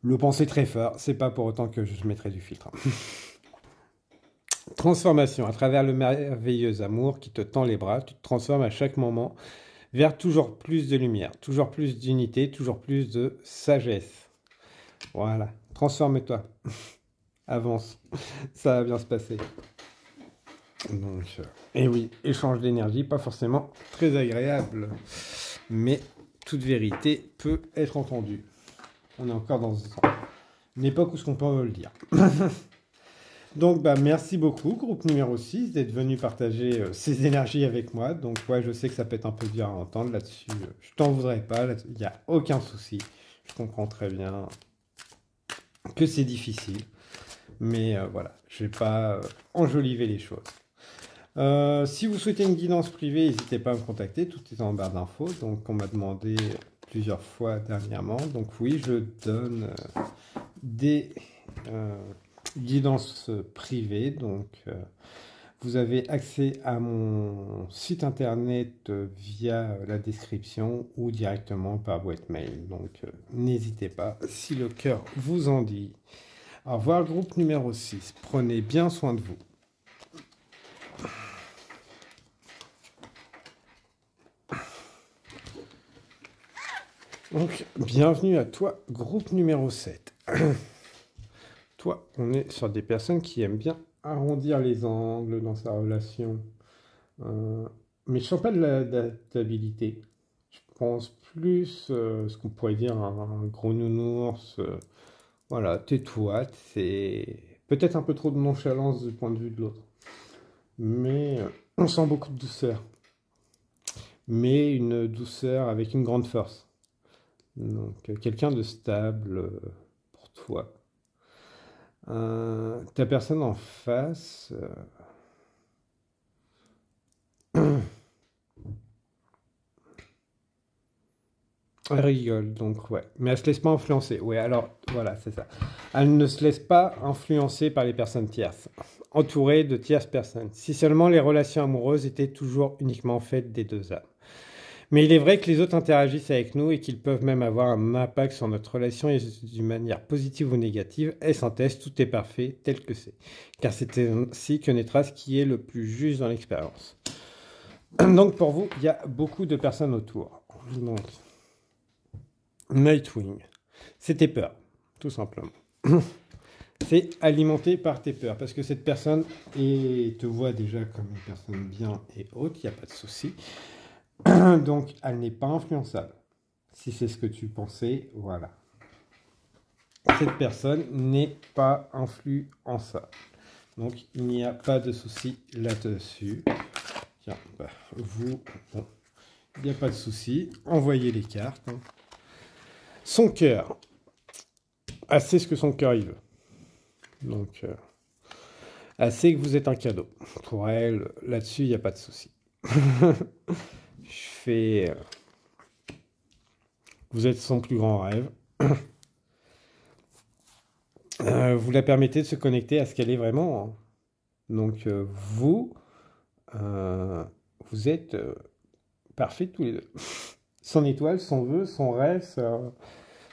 Le penser très fort, c'est pas pour autant que je mettrai du filtre. Transformation, à travers le merveilleux amour qui te tend les bras, tu te transformes à chaque moment vers toujours plus de lumière, toujours plus d'unité, toujours plus de sagesse. Voilà, transforme-toi, avance, ça va bien se passer. Donc, et oui, échange d'énergie, pas forcément très agréable, mais toute vérité peut être entendue. On est encore dans une époque où ce qu'on peut le dire. Donc, bah, merci beaucoup, groupe numéro 6, d'être venu partager ces énergies avec moi. Donc, ouais, je sais que ça peut être un peu dur à entendre là-dessus. Je t'en voudrais pas, il n'y a aucun souci. Je comprends très bien que c'est difficile. Mais voilà, je ne vais pas enjoliver les choses. Si vous souhaitez une guidance privée, n'hésitez pas à me contacter, tout est en barre d'infos. Donc on m'a demandé plusieurs fois dernièrement. Donc oui, je donne des guidances privées. Donc vous avez accès à mon site internet via la description ou directement par boîte mail. Donc n'hésitez pas si le cœur vous en dit. Au revoir, groupe numéro 6. Prenez bien soin de vous. Donc, bienvenue à toi, groupe numéro 7. Toi, on est sur des personnes qui aiment bien arrondir les angles dans sa relation. Mais je ne sens pas de l'adaptabilité. Je pense plus ce qu'on pourrait dire un gros nounours. Voilà, tais-toi. C'est peut-être un peu trop de nonchalance du point de vue de l'autre. Mais on sent beaucoup de douceur. Mais une douceur avec une grande force. Donc, quelqu'un de stable pour toi. Ta personne en face. Elle rigole, donc ouais. Mais elle se laisse pas influencer. Ouais, alors voilà, c'est ça. Elle ne se laisse pas influencer par les personnes tierces. Entourée de tierces personnes. Si seulement les relations amoureuses étaient toujours uniquement faites des deux âmes. Mais il est vrai que les autres interagissent avec nous et qu'ils peuvent même avoir un impact sur notre relation et d'une manière positive ou négative. Et sans test, tout est parfait tel que c'est. Car c'est ainsi que naîtra ce qui est le plus juste dans l'expérience. Donc pour vous, il y a beaucoup de personnes autour. Donc, Nightwing, c'est tes peurs, tout simplement. C'est alimenté par tes peurs, parce que cette personne te voit déjà comme une personne bien et haute, il n'y a pas de souci. Donc, elle n'est pas influençable. Si c'est ce que tu pensais, voilà. Cette personne n'est pas influençable. Donc, il n'y a pas de souci là-dessus. Tiens, bah, vous, bon, il n'y a pas de souci. Envoyez les cartes. Hein. Son cœur. Elle sait ce que son cœur il veut. Donc, elle sait que vous êtes un cadeau. Pour elle, là-dessus, il n'y a pas de souci. Je fais... vous êtes son plus grand rêve. Vous la permettez de se connecter à ce qu'elle est vraiment. Hein. Donc, vous êtes parfaits tous les deux. Son étoile, son vœu, son rêve,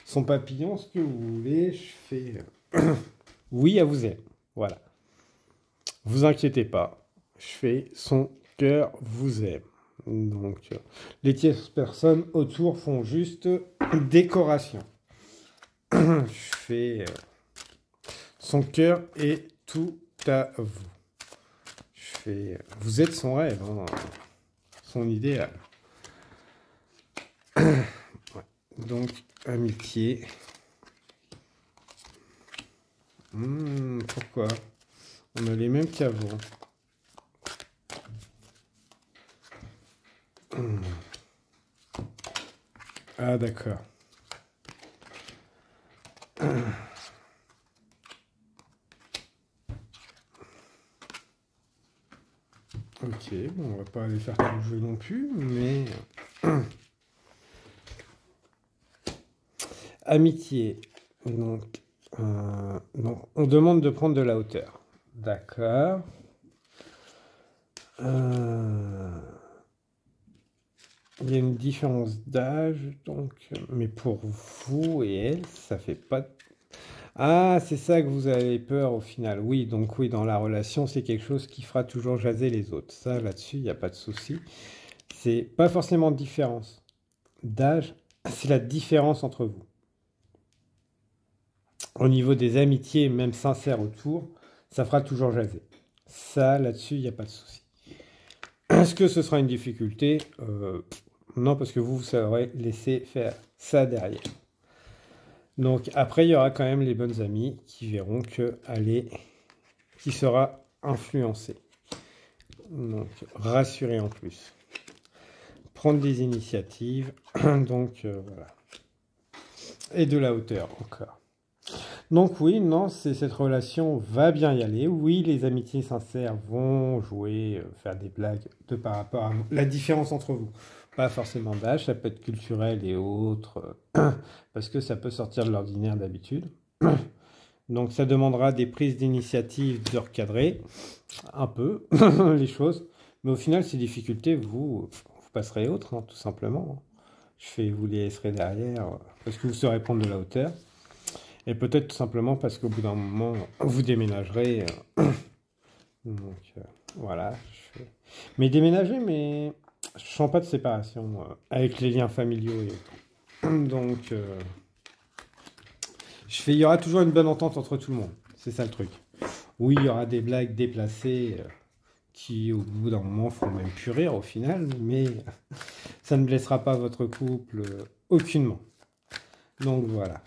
son papillon, ce que vous voulez. Je fais... oui, elle vous aime. Voilà. Vous inquiétez pas. Je fais son cœur vous aime. Donc, les tierces personnes autour font juste décoration. Je fais son cœur est tout à vous. Je fais vous êtes son rêve, hein, son idéal. Ouais. Donc, amitié. Pourquoi? On a les mêmes qu'avant. Ah, d'accord. Ok, bon, on va pas aller faire tout le jeu non plus, mais... Amitié. Donc, on demande de prendre de la hauteur. D'accord. Il y a une différence d'âge, donc... Mais pour vous et elle, ça fait pas... Ah, c'est ça que vous avez peur au final. Oui, donc oui, dans la relation, c'est quelque chose qui fera toujours jaser les autres. Ça, là-dessus, il n'y a pas de souci. C'est pas forcément de différence d'âge, c'est la différence entre vous. Au niveau des amitiés, même sincères autour, ça fera toujours jaser. Ça, là-dessus, il n'y a pas de souci. Est-ce que ce sera une difficulté? Non, parce que vous saurez laisser faire ça derrière. Donc après, il y aura quand même les bonnes amies qui verront que qui sera influencée. Donc rassurer en plus. Prendre des initiatives. Donc voilà. Et de la hauteur encore. Donc oui, non, cette relation va bien y aller. Oui, les amitiés sincères vont jouer, faire des blagues par rapport à la différence entre vous. Pas forcément d'âge, ça peut être culturel et autres, parce que ça peut sortir de l'ordinaire d'habitude. Donc ça demandera des prises d'initiative de recadrer un peu les choses. Mais au final, ces difficultés, vous passerez autres, hein, tout simplement. Vous les laisserez derrière, parce que vous saurez prendre de la hauteur. Et peut-être tout simplement parce qu'au bout d'un moment, vous déménagerez. Donc voilà. Mais déménager, mais je sens pas de séparation avec les liens familiaux et tout. Donc il y aura toujours une bonne entente entre tout le monde. C'est ça le truc. Oui, il y aura des blagues déplacées qui, au bout d'un moment, font même plus rire au final, mais ça ne blessera pas votre couple aucunement. Donc voilà.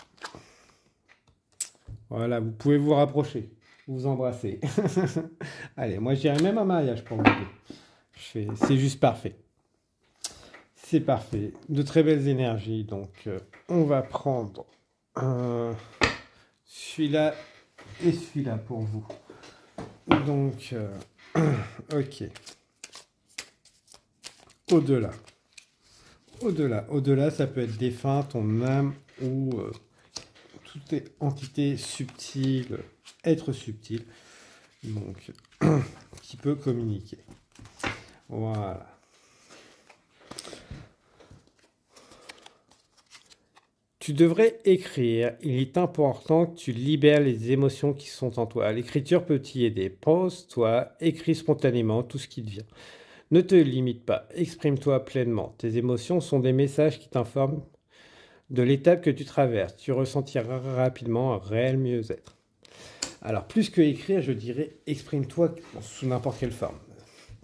Voilà, vous pouvez vous rapprocher, vous embrasser. Allez, moi je dirais même un mariage pour vous deux. C'est juste parfait. C'est parfait. De très belles énergies. Donc, on va prendre celui-là et celui-là pour vous. Donc, ok. Au-delà. Au-delà. Au-delà, ça peut être défunt, ton âme ou toute entité subtile, être subtil, donc qui peut communiquer. Voilà. Tu devrais écrire. Il est important que tu libères les émotions qui sont en toi. L'écriture peut t'y aider. Pose-toi, écris spontanément tout ce qui te vient. Ne te limite pas, exprime-toi pleinement. Tes émotions sont des messages qui t'informent de l'étape que tu traverses. Tu ressentiras rapidement un réel mieux-être. Alors, plus que écrire, je dirais exprime-toi sous n'importe quelle forme.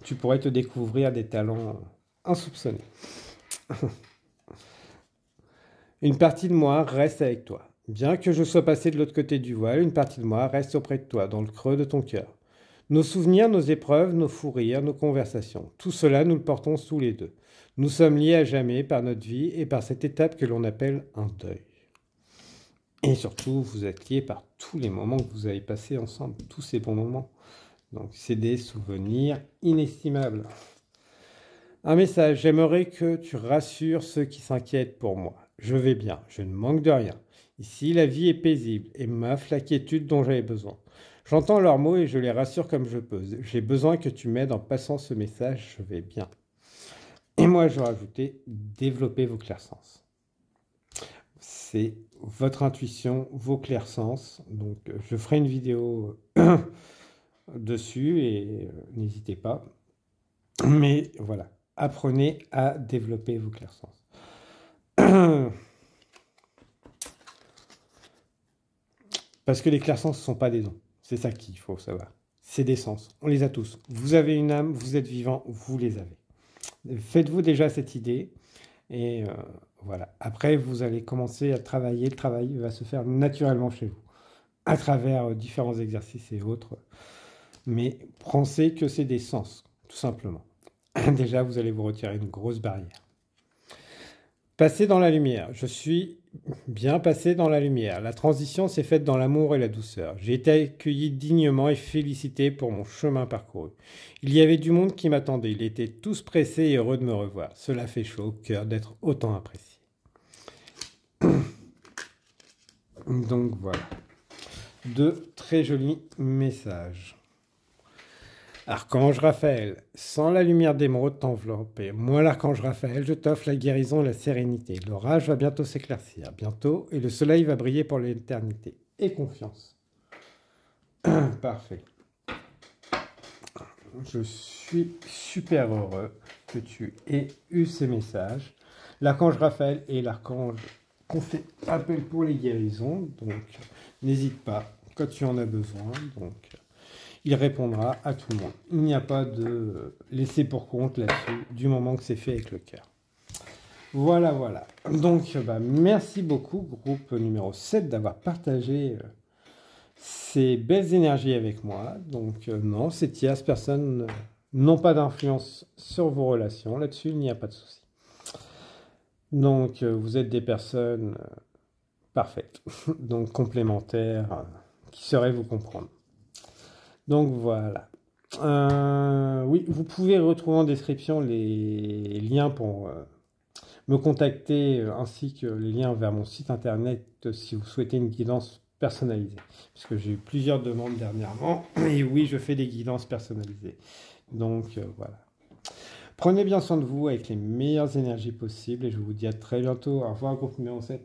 Tu pourrais te découvrir des talents insoupçonnés. Une partie de moi reste avec toi. Bien que je sois passé de l'autre côté du voile, une partie de moi reste auprès de toi, dans le creux de ton cœur. Nos souvenirs, nos épreuves, nos fous rires, nos conversations, tout cela, nous le portons tous les deux. Nous sommes liés à jamais par notre vie et par cette étape que l'on appelle un deuil. Et surtout, vous êtes liés par tous les moments que vous avez passés ensemble, tous ces bons moments. Donc, c'est des souvenirs inestimables. Un message, j'aimerais que tu rassures ceux qui s'inquiètent pour moi. Je vais bien, je ne manque de rien. Ici, la vie est paisible et m'offre la quiétude dont j'avais besoin. J'entends leurs mots et je les rassure comme je peux. J'ai besoin que tu m'aides en passant ce message, je vais bien. Et moi, je rajoutais, développer vos clairsens. C'est votre intuition, vos clairsens. Donc, je ferai une vidéo dessus et n'hésitez pas. Mais voilà, apprenez à développer vos clairsens. Parce que les clairsens, ce ne sont pas des dons. C'est ça qu'il faut savoir. C'est des sens. On les a tous. Vous avez une âme, vous êtes vivant, vous les avez. Faites-vous déjà cette idée. Et voilà. Après, vous allez commencer à travailler. Le travail va se faire naturellement chez vous. à travers différents exercices et autres. Mais pensez que c'est des sens, tout simplement. Déjà, vous allez vous retirer une grosse barrière. Passer dans la lumière. Je suis bien passé dans la lumière. La transition s'est faite dans l'amour et la douceur. J'ai été accueilli dignement et félicité pour mon chemin parcouru. Il y avait du monde qui m'attendait. Ils étaient tous pressés et heureux de me revoir. Cela fait chaud au cœur d'être autant apprécié. Donc voilà. Deux très jolis messages. Archange Raphaël, sans la lumière d'émeraude t'envelopper. Moi, l'archange Raphaël, je t'offre la guérison et la sérénité. L'orage va bientôt s'éclaircir, bientôt, et le soleil va briller pour l'éternité. Et confiance. Parfait. Je suis super heureux que tu aies eu ces messages. L'archange Raphaël est l'archange qu'on fait appel pour les guérisons, donc n'hésite pas quand tu en as besoin. Donc, il répondra à tout le monde. Il n'y a pas de laisser pour compte là-dessus, du moment que c'est fait avec le cœur. Voilà, voilà. Donc, merci beaucoup, groupe numéro 7, d'avoir partagé ces belles énergies avec moi. Donc, non, ces tierces personnes n'ont pas d'influence sur vos relations. Là-dessus, il n'y a pas de souci. Donc, vous êtes des personnes parfaites, donc complémentaires, qui sauraient vous comprendre. Donc voilà. Oui, vous pouvez retrouver en description les liens pour me contacter ainsi que les liens vers mon site internet si vous souhaitez une guidance personnalisée. Puisque j'ai eu plusieurs demandes dernièrement. Et oui, je fais des guidances personnalisées. Donc voilà. Prenez bien soin de vous avec les meilleures énergies possibles et je vous dis à très bientôt. Au revoir, groupe numéro 7.